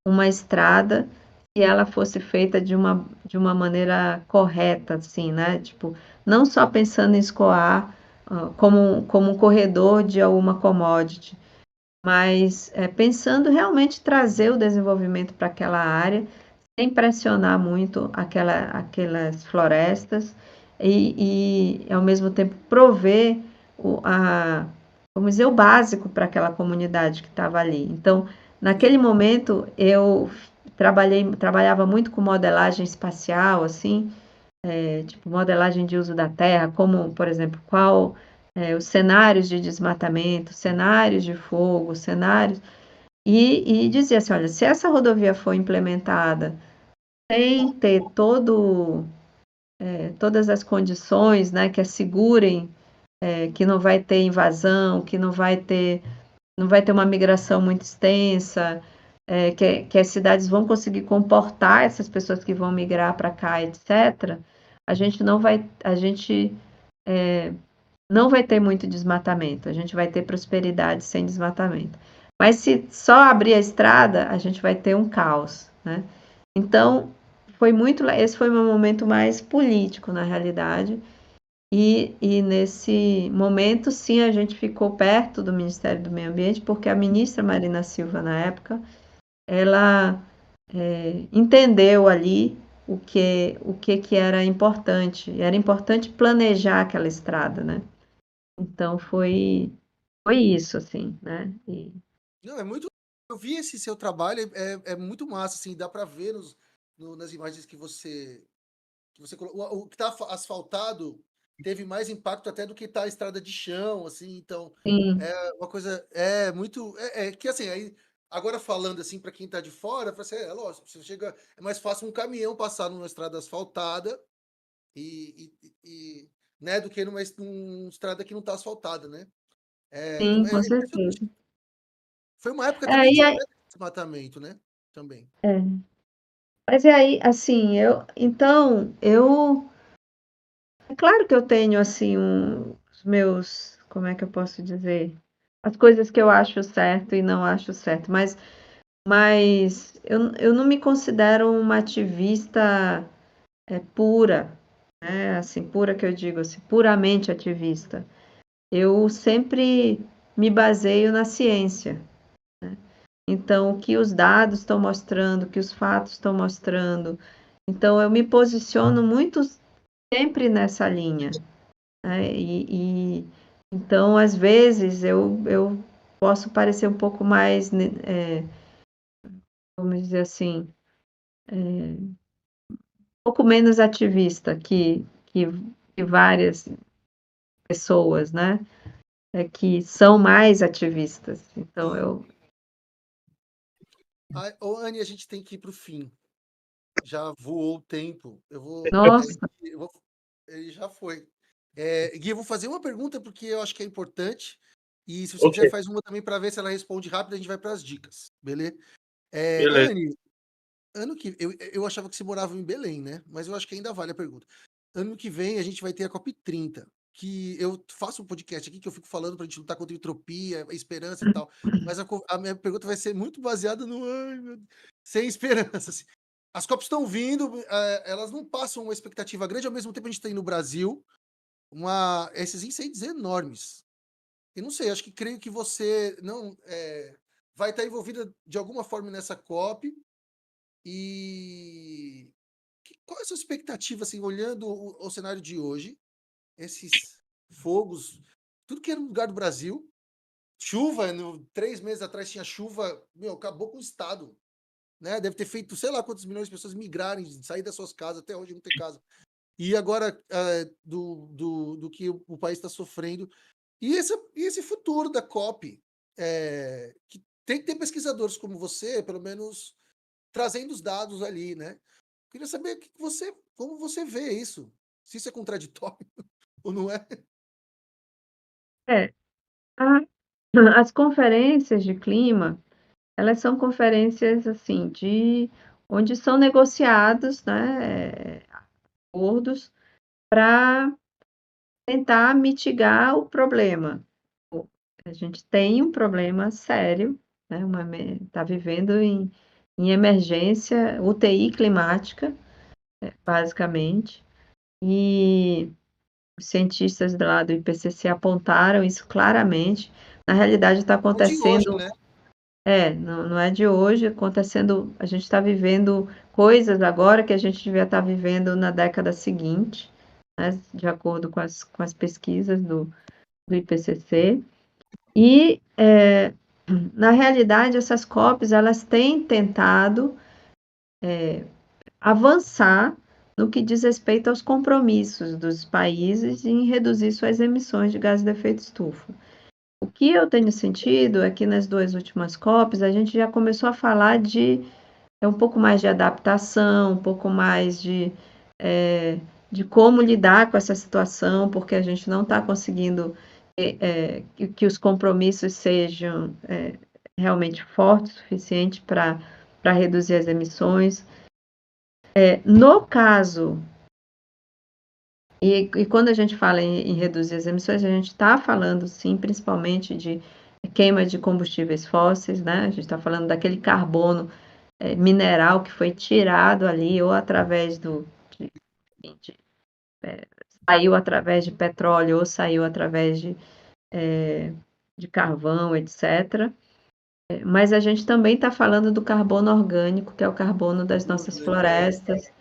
uma estrada se ela fosse feita de uma maneira correta, assim, né? Tipo, não só pensando em escoar como um corredor de alguma commodity, mas pensando realmente trazer o desenvolvimento para aquela área, sem pressionar muito aquelas florestas e ao mesmo tempo prover vamos dizer, o básico para aquela comunidade que estava ali. Então, naquele momento, eu trabalhava muito com modelagem espacial, assim, tipo modelagem de uso da terra, como, por exemplo, os cenários de desmatamento, cenários de fogo, cenários, e dizia assim, olha, se essa rodovia for implementada sem ter todas as condições, né, que assegurem que não vai ter invasão, que não vai ter uma migração muito extensa, que as cidades vão conseguir comportar essas pessoas que vão migrar para cá, etc., a gente não vai ter muito desmatamento, a gente vai ter prosperidade sem desmatamento. Mas se só abrir a estrada, a gente vai ter um caos, né? Então, esse foi o meu momento mais político, na realidade, e nesse momento, sim, a gente ficou perto do Ministério do Meio Ambiente, porque a ministra Marina Silva, na época, ela entendeu ali o que era importante. Era importante planejar aquela estrada, né? Então, foi isso, assim, né? Não, é muito. Eu vi esse seu trabalho, é muito massa, assim, dá para ver nas imagens que você colocou. O que tá asfaltado teve mais impacto até do que tá a estrada de chão, assim, então Sim, é uma coisa, muito, que assim, aí, agora falando assim para quem tá de fora, fala assim, lógico, você chega, é mais fácil um caminhão passar numa estrada asfaltada e né, do que numa estrada que não tá asfaltada, né? sim, É com certeza. impressionante. Foi uma época também E de aí, desmatamento, né? Também. é. Mas e aí, assim, é claro que eu tenho, assim, os meus, como é que eu posso dizer? As coisas que eu acho certo e não acho certo, mas eu não me considero uma ativista pura, né? Assim, pura que eu digo, assim, puramente ativista. Eu sempre me baseio na ciência. Então, o que os dados estão mostrando, o que os fatos estão mostrando. Então, eu me posiciono muito sempre nessa linha, né? Então, às vezes, eu posso parecer um pouco mais, né, vamos dizer assim, um pouco menos ativista que várias pessoas, né? Que são mais ativistas. Então, Sim. Ô, Anne, a gente tem que ir para o fim. Já voou o tempo. nossa, Ele já foi. Gui, eu vou fazer uma pergunta porque eu acho que é importante. E se você Ok, quiser, faz uma também para ver se ela responde rápido, a gente vai para as dicas. Beleza? beleza. Anne, ano que eu achava que você morava em Belém, né? Mas eu acho que ainda vale a pergunta. Ano que vem a gente vai ter a COP30, que eu faço um podcast aqui que eu fico falando para a gente lutar contra a entropia, a esperança e tal. Mas a minha pergunta vai ser muito baseada no ai, meu Deus, sem esperança. Assim. As COPs estão vindo, elas não passam uma expectativa grande, ao mesmo tempo a gente tem no Brasil esses incêndios enormes. E não sei, acho que creio que você não vai estar envolvida de alguma forma nessa COP. E qual é a sua expectativa, assim, olhando o cenário de hoje, esses fogos, tudo que era no lugar do Brasil, chuva, 3 meses atrás tinha chuva, meu, acabou com o estado, né? Deve ter feito, sei lá quantos milhões de pessoas migrarem, sair das suas casas, até hoje não ter casa. E agora, do que o país está sofrendo. E esse futuro da COP, que tem que ter pesquisadores como você, pelo menos trazendo os dados ali, né? Queria saber como você vê isso. Se isso é contraditório ou não é. é. A as conferências de clima, elas são conferências, assim, onde são negociados, né, acordos para tentar mitigar o problema. A gente tem um problema sério, né, está vivendo em emergência, UTI climática, basicamente, e os cientistas lá do IPCC apontaram isso claramente. Na realidade, está Não de hoje, acontecendo. né? Não é de hoje, acontecendo, a gente está vivendo coisas agora que a gente devia estar vivendo na década seguinte, né, de acordo com as pesquisas do IPCC. E, na realidade, essas COPs, elas têm tentado avançar no que diz respeito aos compromissos dos países em reduzir suas emissões de gases de efeito estufa. O que eu tenho sentido é que nas duas últimas COPs a gente já começou a falar de um pouco mais de adaptação, um pouco mais de como lidar com essa situação, porque a gente não está conseguindo que os compromissos sejam realmente fortes o suficiente para reduzir as emissões. No caso, e quando a gente fala em reduzir as emissões, a gente está falando, sim, principalmente de queima de combustíveis fósseis, né? A gente está falando daquele carbono mineral que foi tirado ali, ou através saiu através de petróleo, ou saiu através de carvão, etc. Mas a gente também está falando do carbono orgânico, que é o carbono das nossas florestas,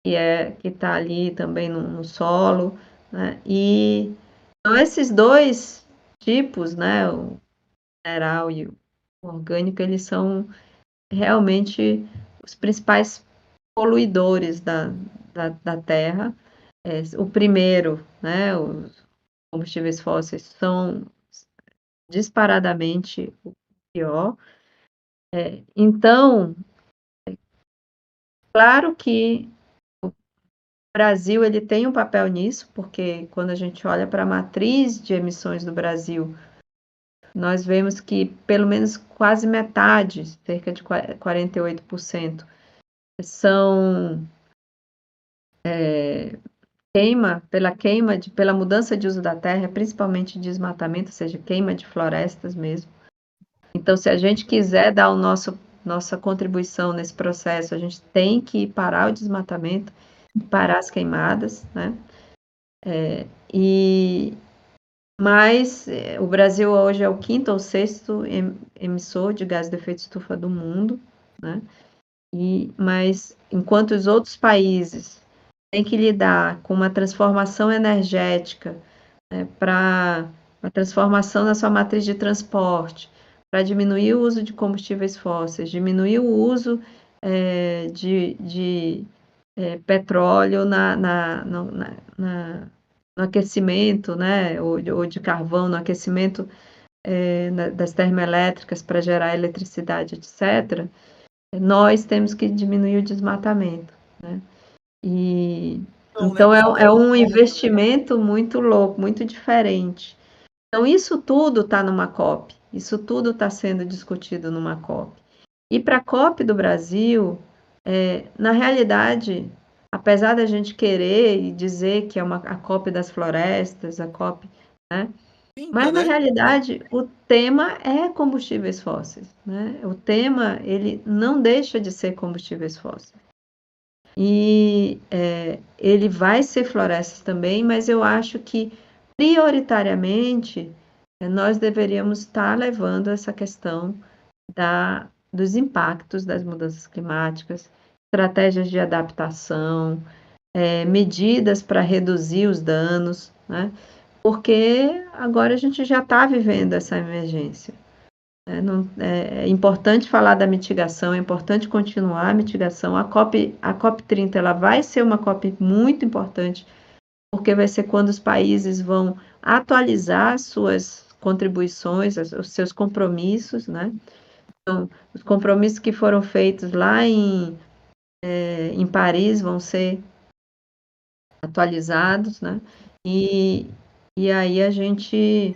que está ali também no solo, né? E então, esses dois tipos, né, o mineral e o orgânico, eles são realmente os principais poluidores da Terra. O primeiro, né, os combustíveis fósseis são disparadamente o pior. Então, claro que o Brasil ele tem um papel nisso, porque quando a gente olha para a matriz de emissões do Brasil, nós vemos que pelo menos quase metade, cerca de 48%, são pela mudança de uso da terra, principalmente desmatamento, ou seja, queima de florestas mesmo. Então, se a gente quiser dar nossa contribuição nesse processo, a gente tem que parar o desmatamento, parar as queimadas, né? Mas o Brasil hoje é o quinto ou sexto emissor de gás de efeito estufa do mundo, né? Mas enquanto os outros países têm que lidar com uma transformação energética, né, para a transformação na sua matriz de transporte, para diminuir o uso de combustíveis fósseis, diminuir o uso de petróleo no aquecimento, né, ou de carvão no aquecimento das termoelétricas para gerar eletricidade, etc., nós temos que diminuir o desmatamento, né? Então é um investimento muito louco, muito diferente. Então isso tudo está numa COP, isso tudo está sendo discutido numa COP. E para a COP do Brasil, na realidade, apesar da gente querer e dizer que é a COP das florestas, a COP, né? Mas na realidade o tema é combustíveis fósseis, né? O tema ele não deixa de ser combustíveis fósseis. E ele vai ser florestas também, mas eu acho que prioritariamente nós deveríamos estar levando essa questão dos impactos das mudanças climáticas, estratégias de adaptação, medidas para reduzir os danos, né? Porque agora a gente já está vivendo essa emergência. É importante falar da mitigação, é importante continuar a mitigação. A COP30 ela vai ser uma COP muito importante, porque vai ser quando os países vão atualizar suas contribuições, os seus compromissos, né? Então, os compromissos que foram feitos lá em Paris vão ser atualizados, né? E aí a gente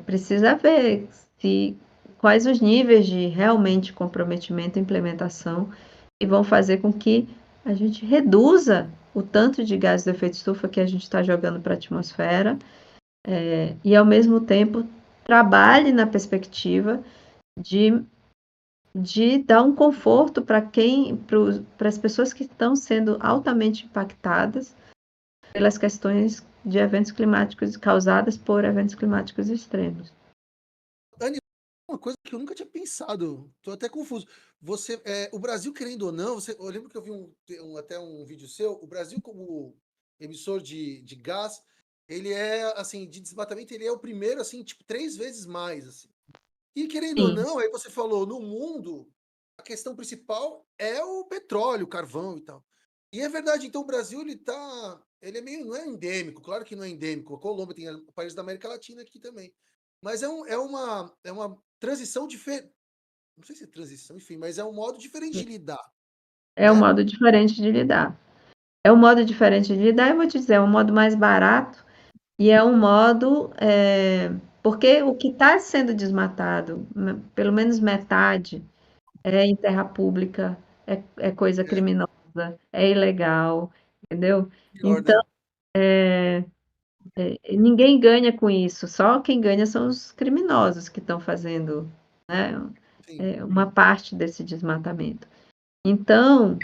precisa ver quais os níveis de realmente comprometimento e implementação que vão fazer com que a gente reduza o tanto de gás de efeito estufa que a gente está jogando para a atmosfera e, ao mesmo tempo, trabalhe na perspectiva de dar um conforto para as pessoas que estão sendo altamente impactadas pelas questões de eventos climáticos causadas por eventos climáticos extremos. Anny, uma coisa que eu nunca tinha pensado, tô até confuso. O Brasil, querendo ou não, eu lembro que eu vi até um vídeo seu, o Brasil como emissor de gás, ele é, assim, de desmatamento, ele é o primeiro, assim, tipo, 3 vezes mais, assim. E querendo ou Sim. não, aí você falou, no mundo, a questão principal é o petróleo, o carvão e tal. E é verdade, então o Brasil, ele é meio, não é endêmico, claro que não é endêmico, a Colômbia tem países da América Latina aqui também. Mas é uma transição diferente, não sei se é transição, enfim, mas é um modo diferente de lidar, É um né? modo diferente de lidar. É um modo diferente de lidar, eu vou te dizer, é um modo mais barato e é um modo. Porque o que está sendo desmatado, pelo menos metade, é em terra pública, é coisa É, criminosa, é ilegal, entendeu? pior, Então, né? ninguém ganha com isso, só quem ganha são os criminosos que estão fazendo, né, Sim, uma parte desse desmatamento. Então,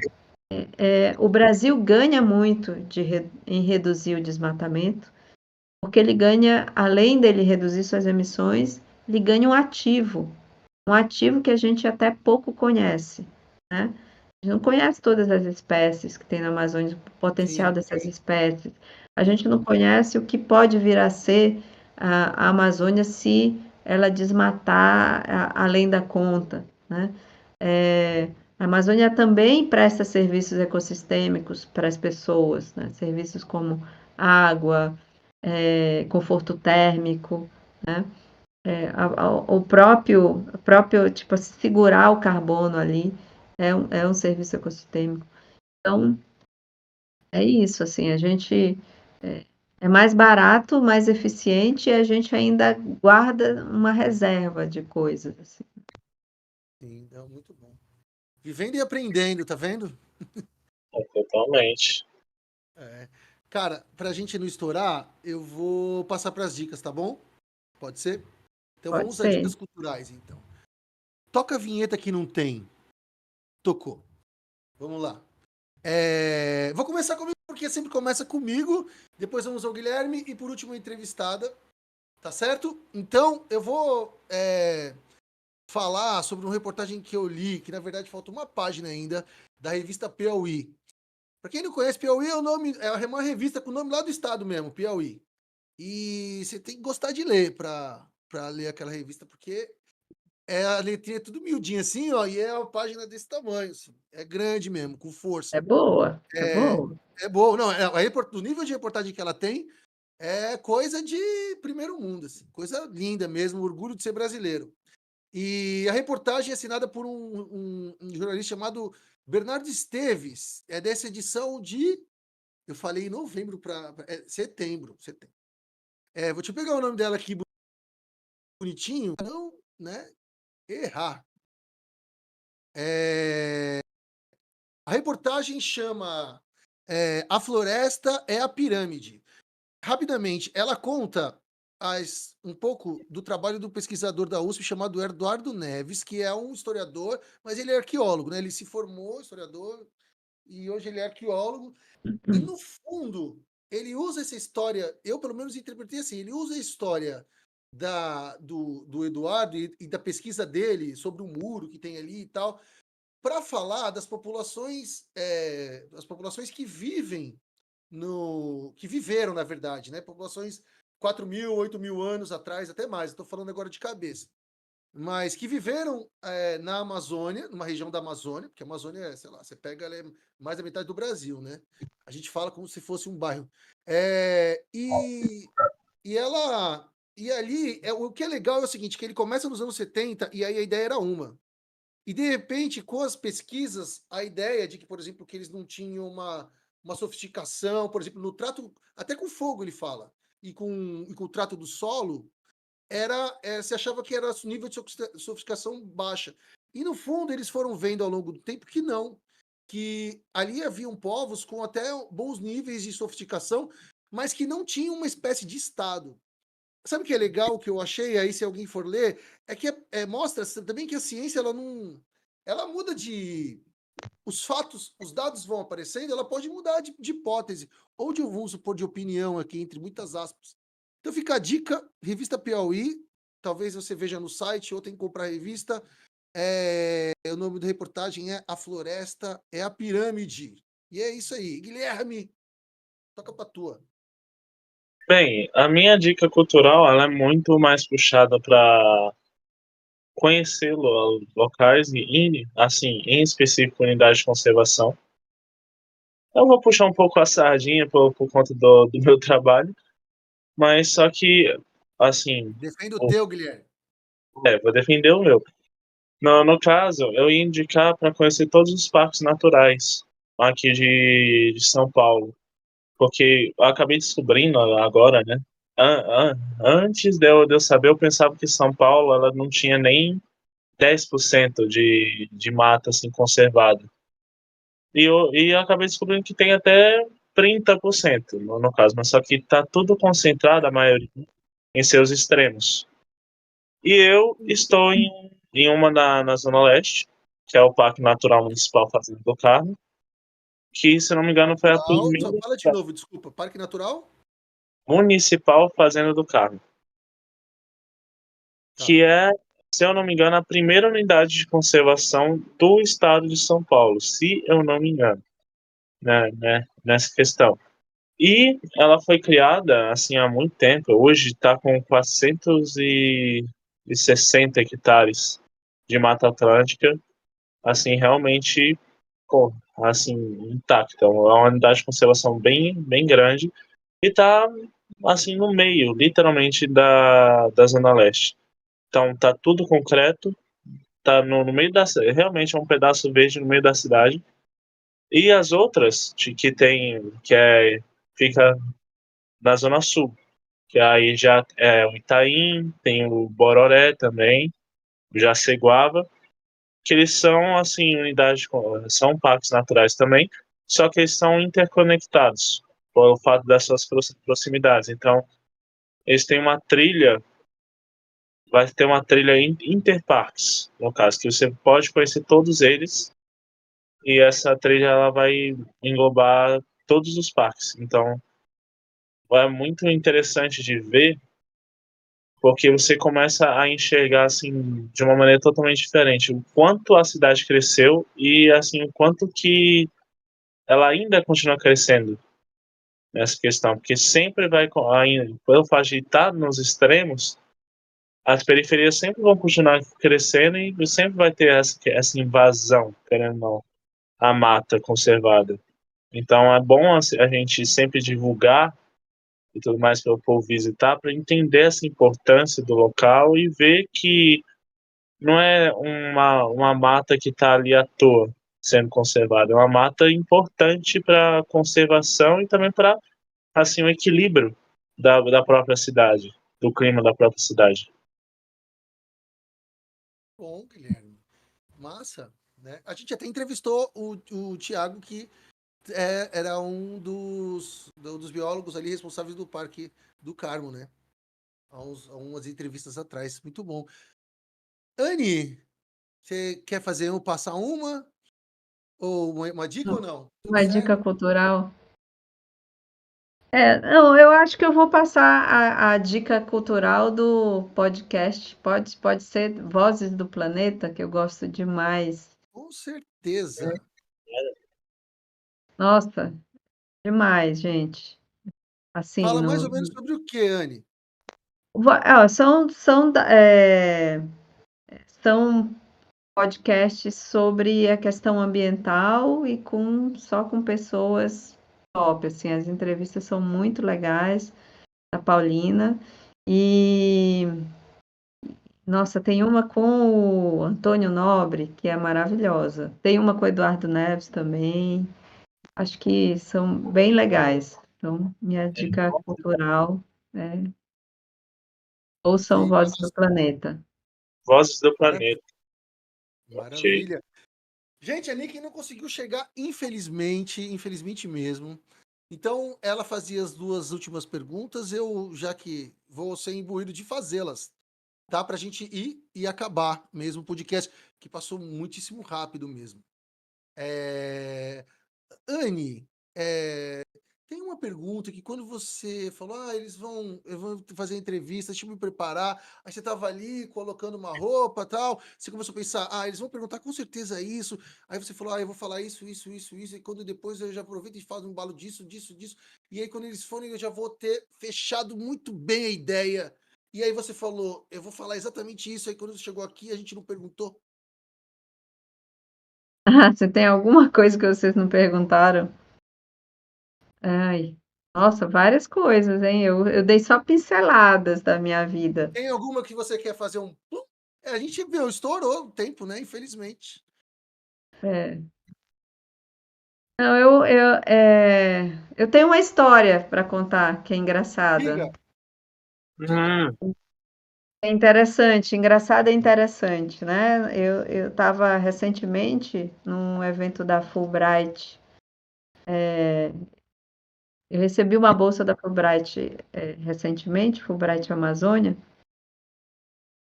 o Brasil ganha muito em reduzir o desmatamento, porque ele ganha, além dele reduzir suas emissões, ele ganha um ativo que a gente até pouco conhece, né? A gente não conhece todas as espécies que tem na Amazônia, o potencial sim, dessas espécies. A gente não conhece o que pode vir a ser a Amazônia se ela desmatar além da conta, né? A Amazônia também presta serviços ecossistêmicos para as pessoas, né? Serviços como água, conforto térmico, né? O próprio tipo, segurar o carbono ali é um serviço ecossistêmico. Então, é isso, assim, a gente é mais barato, mais eficiente e a gente ainda guarda uma reserva de coisas, assim. sim, é muito bom. Vivendo e aprendendo, tá vendo? Totalmente. É. Cara, pra gente não estourar, eu vou passar pras dicas, tá bom? Pode ser? Então Pode vamos às ser. dicas culturais, então. Toca a vinheta que não tem. Tocou. Vamos lá. Vou começar comigo, porque sempre começa comigo. Depois vamos ao Guilherme e por último a entrevistada. Tá certo? Então eu vou falar sobre uma reportagem que eu li, que na verdade falta uma página ainda, da revista Piauí. Pra quem não conhece, Piauí é uma revista com o nome lá do estado mesmo, Piauí. E você tem que gostar de ler pra ler aquela revista, porque a letrinha é tudo miudinha assim, ó, e é uma página desse tamanho, assim. É grande mesmo, com É força. boa, é É, boa. é boa. Não, o nível de reportagem que ela tem é coisa de primeiro mundo, assim. Coisa linda mesmo, orgulho de ser brasileiro. E a reportagem é assinada por um jornalista chamado Bernardo Esteves. É dessa edição de. Eu falei em novembro para. Setembro. Setembro. Vou te pegar o nome dela aqui bonitinho, não, né? Errar. A reportagem chama A Floresta é a Pirâmide. Rapidamente, ela conta um pouco do trabalho do pesquisador da USP chamado Eduardo Neves, que é um historiador, mas ele é arqueólogo, né? Ele se formou historiador e hoje ele é arqueólogo. E no fundo, ele usa essa história, eu pelo menos interpretei assim, ele usa a história do Eduardo e da pesquisa dele sobre o muro que tem ali e tal, para falar das populações que vivem que viveram, na verdade, né? Populações 4.000, 8.000 anos atrás, até mais, estou falando agora de cabeça, mas que viveram na Amazônia, numa região da Amazônia, porque a Amazônia, sei lá, você pega, ela é mais da metade do Brasil, né? A gente fala como se fosse um bairro. E ela. E ali, o que é legal é o seguinte, que ele começa nos anos 70 e aí a ideia era uma. E de repente, com as pesquisas, a ideia de que, por exemplo, que eles não tinham uma sofisticação, por exemplo, no trato, até com fogo ele fala, e com o trato do solo, se achava que era nível de sofisticação baixa. E no fundo eles foram vendo ao longo do tempo que não, que ali haviam povos com até bons níveis de sofisticação, mas que não tinham uma espécie de Estado. Sabe o que é legal que eu achei aí, se alguém for ler, é que mostra também que a ciência ela não. Ela muda de. Os fatos, os dados vão aparecendo, ela pode mudar de hipótese, ou de, vamos supor, de opinião aqui, entre muitas aspas. Então fica a dica, revista Piauí, talvez você veja no site, ou tem que comprar a revista. O nome da reportagem é A Floresta é a Pirâmide. E é isso aí. Guilherme, Toca pra tua. Bem, a minha dica cultural ela é muito mais puxada para conhecer locais e, assim, em específico, unidades de conservação. Eu vou puxar um pouco a sardinha por conta do meu trabalho, mas só que, assim, Defenda o teu, Guilherme. vou defender o meu. No caso, eu ia indicar para conhecer todos os parques naturais aqui de São Paulo, porque eu acabei descobrindo agora, né? Antes de eu saber, eu pensava que São Paulo ela não tinha nem 10% de mata assim, conservada. E eu acabei descobrindo que tem até 30% no caso, mas só que está tudo concentrado, a maioria, em seus extremos. E eu estou em uma na Zona Leste, que é o Parque Natural Municipal Fazenda do Carmo, que, se não me engano, foi a Só primeira fala de novo, desculpa. Parque Natural? Municipal Fazenda do Carmo, Tá. que é, se eu não me engano, a primeira unidade de conservação do estado de São Paulo, se eu não me engano, né, nessa questão. E ela foi criada assim há muito tempo. Hoje está com 460 hectares de Mata Atlântica, assim realmente, pô, assim intacta. É uma unidade de conservação bem grande e está assim no meio, literalmente da Zona Leste. Então tá tudo concreto, tá no meio realmente é um pedaço verde no meio da cidade. E as outras que tem fica na Zona Sul, que aí já é o Itaim, tem o Bororé também, o Jaceguava, que eles são, assim, são parques naturais também, só que eles são interconectados, pelo fato das suas proximidades. Então, eles têm uma trilha, vai ter uma trilha interparques, no caso, que você pode conhecer todos eles, e essa trilha ela vai englobar todos os parques. Então, é muito interessante de ver, porque você começa a enxergar assim de uma maneira totalmente diferente o quanto a cidade cresceu e assim o quanto que ela ainda continua crescendo nessa questão, porque sempre vai ainda pelo fato de estar nos extremos, as periferias sempre vão continuar crescendo e sempre vai ter essa invasão, querendo ou não, a mata conservada. Então é bom a gente sempre divulgar e tudo mais para o povo visitar, para entender essa importância do local e ver que não é uma mata que está ali à toa sendo conservada, é uma mata importante para a conservação e também para assim, o equilíbrio da própria cidade, do clima da própria cidade. Bom, Guilherme. Massa, né? A gente até entrevistou o Tiago, que era um dos biólogos ali responsáveis do Parque do Carmo, né? Há umas entrevistas atrás. Muito bom. Anne, você quer passar uma? Ou uma dica ou não? Tudo Uma dica certo? cultural. Não, eu acho que eu vou passar a dica cultural do podcast. Pode ser Vozes do Planeta, que eu gosto demais. Com certeza. Nossa, demais, gente. Assim, Fala mais no, ou menos sobre o que, Anne? são podcasts sobre a questão ambiental e só com pessoas top, assim, as entrevistas são muito legais, da Paulina, e nossa, tem uma com o Antônio Nobre, que é maravilhosa. Tem uma com o Eduardo Neves também. Acho que são bem legais. Então, minha dica cultural é ouçam Ok, Vozes do Planeta. Vozes do maravilha. Planeta. Ok. Maravilha. Gente, a Nick não conseguiu chegar, infelizmente mesmo. Então, ela fazia as duas últimas perguntas, eu, já que vou ser imbuído de fazê-las, tá? Pra gente ir e acabar mesmo o podcast, que passou muitíssimo rápido mesmo. Anne, Tem uma pergunta que quando você falou, eu vou fazer entrevista, deixa eu me preparar. Aí você tava ali colocando uma roupa, tal. Você começou a pensar, eles vão perguntar com certeza isso. Aí você falou, eu vou falar isso, isso, isso, isso. E quando depois eu já aproveito e faço um balo disso, disso, disso. E aí quando eles forem, eu já vou ter fechado muito bem a ideia. E aí você falou, eu vou falar exatamente isso. Aí quando você chegou aqui, a gente não perguntou. Ah, você tem alguma coisa que vocês não perguntaram? Ai, nossa, várias coisas, hein? Eu dei só pinceladas da minha vida. Tem alguma que você quer fazer um... plum? A gente viu, estourou o tempo, né? Infelizmente. É. Não, eu tenho uma história para contar que é engraçada. Diga, diga. É interessante, engraçada e interessante, né? Eu estava recentemente num evento da Fulbright. Eu recebi uma bolsa da Fulbright recentemente, Fulbright Amazônia,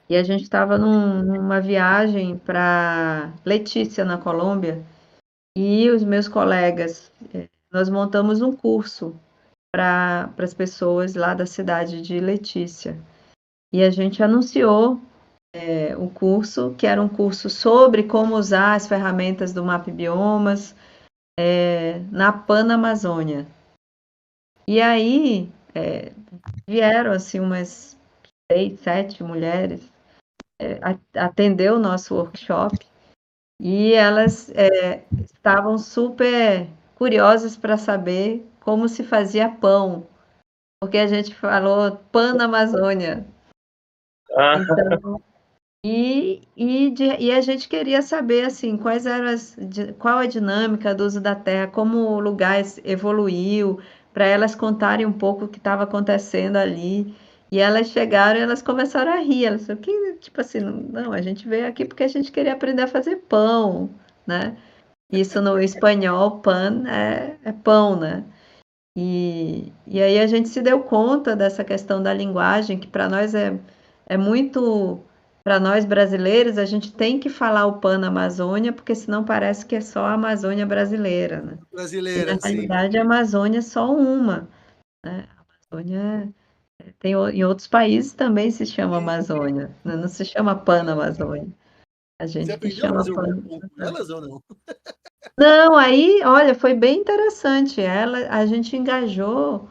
e a gente estava numa viagem para Letícia, na Colômbia, e os meus colegas, nós montamos um curso para as pessoas lá da cidade de Letícia. E a gente anunciou o curso, que era um curso sobre como usar as ferramentas do Map Biomas na Panamazônia. E aí vieram assim umas 6, 7 mulheres atender o nosso workshop e elas estavam super curiosas para saber como se fazia pão, porque a gente falou Panamazônia. Ah, Então, e a gente queria saber assim, qual a dinâmica do uso da terra, como o lugar evoluiu, para elas contarem um pouco o que estava acontecendo ali. E elas chegaram e elas começaram a rir. Elas falaram, que, tipo assim, não, a gente veio aqui porque a gente queria aprender a fazer pão, né? Isso no espanhol, pan é pão, né? E aí a gente se deu conta dessa questão da linguagem, que para nós é muito. Para nós brasileiros, a gente tem que falar o Pan-Amazônia, porque senão parece que é só a Amazônia brasileira, né? E na Brasileira, sim. realidade a Amazônia é só uma, né? A Amazônia em outros países também se chama Sim, sim. Amazônia, né? Não se chama Pan-Amazônia. A Você gente que aprendeu a chama fazer o Pan. pão com elas ou não? Não, aí, olha, foi bem interessante. A gente engajou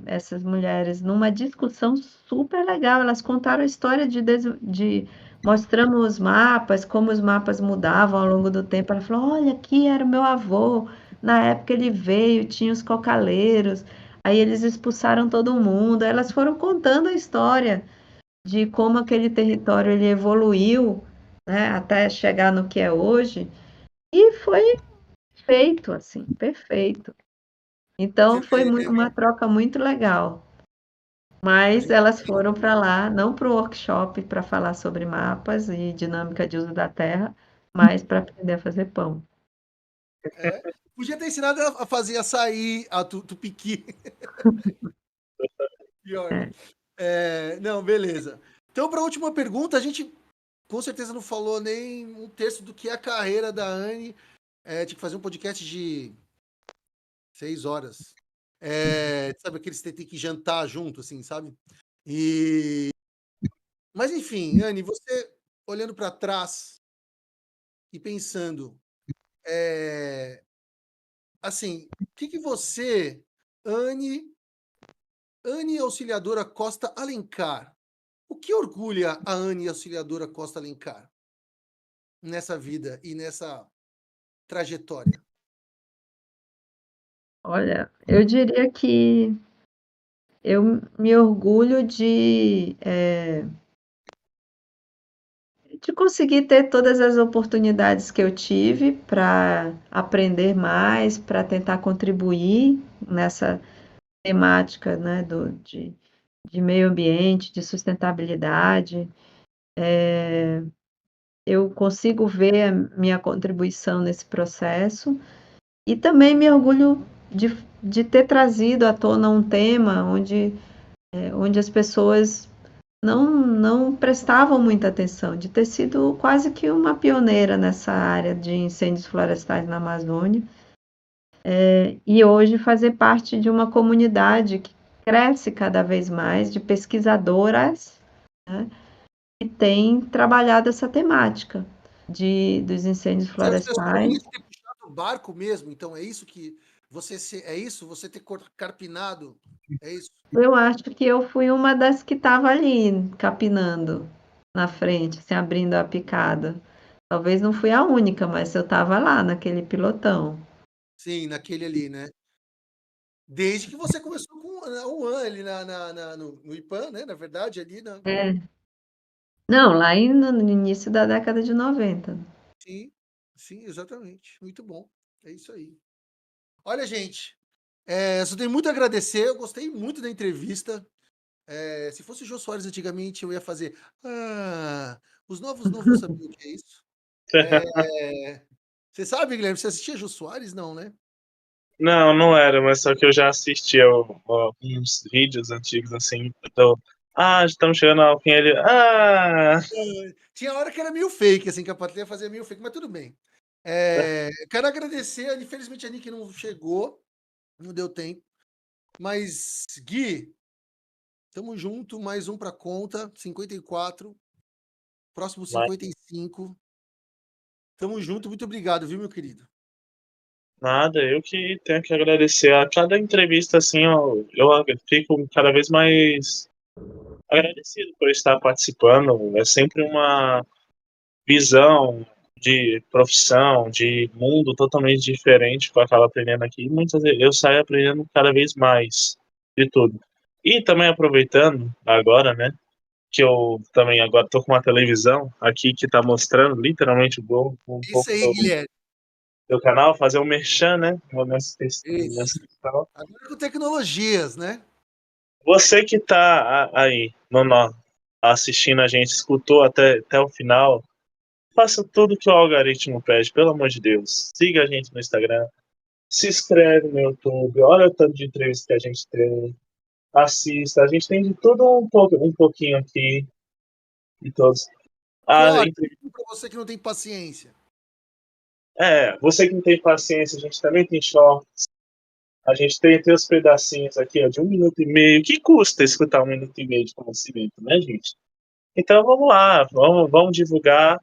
essas mulheres numa discussão super legal. Elas contaram a história mostramos os mapas, como os mapas mudavam ao longo do tempo. Ela falou: olha, aqui era o meu avô. Na época ele veio, tinha os cocaleiros. Aí eles expulsaram todo mundo. Elas foram contando a história de como aquele território ele evoluiu, né, até chegar no que é hoje. E foi feito assim, perfeito. Então Você foi teve. uma troca muito legal. A Mas gente elas foram para lá, não para o workshop para falar sobre mapas e dinâmica de uso da terra, mas para aprender a fazer pão. podia ter ensinado a fazer açaí, a tupiqui. Pior. É. Não, beleza. Então, para a última pergunta, a gente com certeza não falou nem um terço do que é a carreira da Anne. Tinha que fazer um podcast de 6 horas. Sabe aqueles que tem que jantar junto, assim, sabe? E... Mas enfim, Anne, você olhando para trás e pensando, assim, o que você, Anne, Anne Auxiliadora Costa Alencar, o que orgulha a Anne Auxiliadora Costa Alencar nessa vida e nessa trajetória? Olha, eu diria que eu me orgulho de conseguir ter todas as oportunidades que eu tive para aprender mais, para tentar contribuir nessa temática, né, de meio ambiente, de sustentabilidade. Eu consigo ver a minha contribuição nesse processo e também me orgulho de, de ter trazido à tona um tema onde as pessoas não prestavam muita atenção, de ter sido quase que uma pioneira nessa área de incêndios florestais na Amazônia. e hoje fazer parte de uma comunidade que cresce cada vez mais de pesquisadoras, né, que têm trabalhado essa temática dos incêndios Você é florestais. feliz de ter puxado o barco mesmo? Então é isso que é isso? Você ter carpinado? É isso? Eu acho que eu fui uma das que estava ali capinando na frente, assim, abrindo a picada. Talvez não fui a única, mas eu estava lá naquele pilotão. Sim, naquele ali, né? Desde que você começou com o UAN ali no IPAM, né? Na verdade, ali na. É. Não, lá no início da década de 90. Sim, sim, exatamente. Muito bom. É isso aí. Olha, gente, só tenho muito a agradecer. Eu gostei muito da entrevista. Se fosse o Jô Soares antigamente, eu ia fazer. Ah, os novos não vão saber o que é isso. Você sabe, Guilherme? Você assistia Jô Soares? Não, né? Não, não era, mas só que eu já assisti uns vídeos antigos assim. Já estamos chegando ao fim. Ele. Tinha hora que era meio fake, assim, que a Patrícia fazia meio fake, mas tudo bem. Quero agradecer. Infelizmente a Nick não chegou, não deu tempo. Mas, Gui, tamo junto. Mais um pra conta. 54. Próximo Mas 55. Tamo junto. Muito obrigado, viu, meu querido? nada, eu que tenho que agradecer. A cada entrevista, assim, eu fico cada vez mais agradecido por estar participando. É sempre uma visão de profissão, de mundo totalmente diferente que eu acabo aprendendo aqui. E muitas vezes eu saio aprendendo cada vez mais de tudo. E também aproveitando agora, né, que eu também agora estou com uma televisão aqui que está mostrando literalmente um Isso pouco aí, Guilherme. do canal, fazer um merchan, né, Isso. nessa questão. Agora com tecnologias, né? Você que está aí assistindo a gente, escutou até o final, faça tudo que o algoritmo pede, pelo amor de Deus. Siga a gente no Instagram, se inscreve no YouTube, olha o tanto de entrevistas que a gente tem, assista. A gente tem de tudo um pouquinho aqui, de todos. Ah, Corte. Para você que não tem paciência. você que não tem paciência, a gente também tem shorts. A gente tem os pedacinhos aqui, ó, de 1 minuto e meio. Que custa escutar 1 minuto e meio de conhecimento, né, gente? Então vamos lá, vamos divulgar.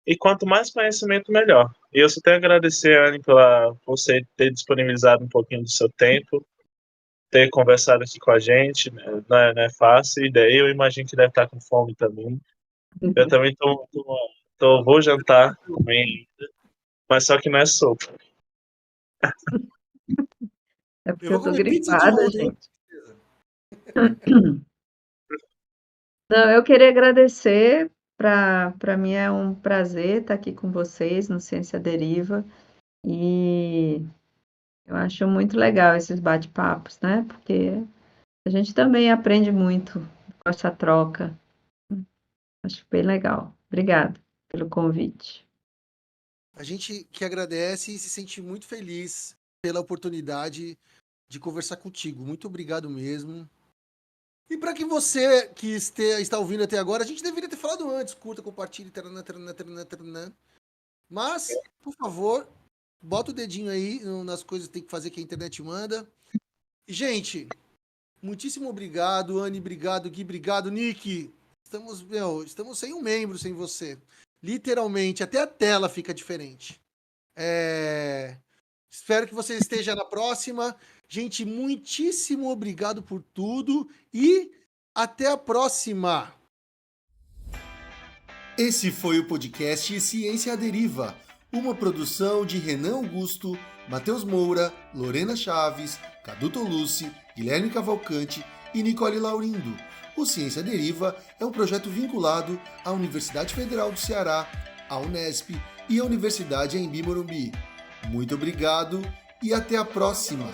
E quanto mais conhecimento, melhor. E eu só tenho a agradecer, Anne, por você ter disponibilizado um pouquinho do seu tempo, ter conversado aqui com a gente. Né? Não é fácil. E daí eu imagino que deve estar com fome também. Eu também vou jantar também, mas só que não é sopa. É Eu porque vou eu tô comer pizza de gripada, ontem. gente. Não, eu queria agradecer. Para mim é um prazer estar aqui com vocês no Ciência Deriva. E eu acho muito legal esses bate-papos, né? Porque a gente também aprende muito com essa troca. Acho bem legal. Obrigada pelo convite. A gente que agradece e se sente muito feliz pela oportunidade de conversar contigo. Muito obrigado mesmo. E para que você que está ouvindo até agora, a gente deveria ter falado antes. Curta, compartilhe, taranã, taranã, taranã, taranã. Mas, por favor, bota o dedinho aí nas coisas que tem que fazer que a internet manda. E, gente, muitíssimo obrigado, Anne, obrigado, Gui, obrigado, Nick. Estamos sem um membro sem você. Literalmente, até a tela fica diferente. Espero que você esteja na próxima. Gente, muitíssimo obrigado por tudo e até a próxima. Esse foi o podcast Ciência à Deriva, uma produção de Renan Augusto, Matheus Moura, Lorena Chaves, Cadu Tolucci, Guilherme Cavalcante e Nicole Laurindo. O Ciência à Deriva é um projeto vinculado à Universidade Federal do Ceará, à Unesp e à Universidade Anhembi Morumbi. Muito obrigado e até a próxima!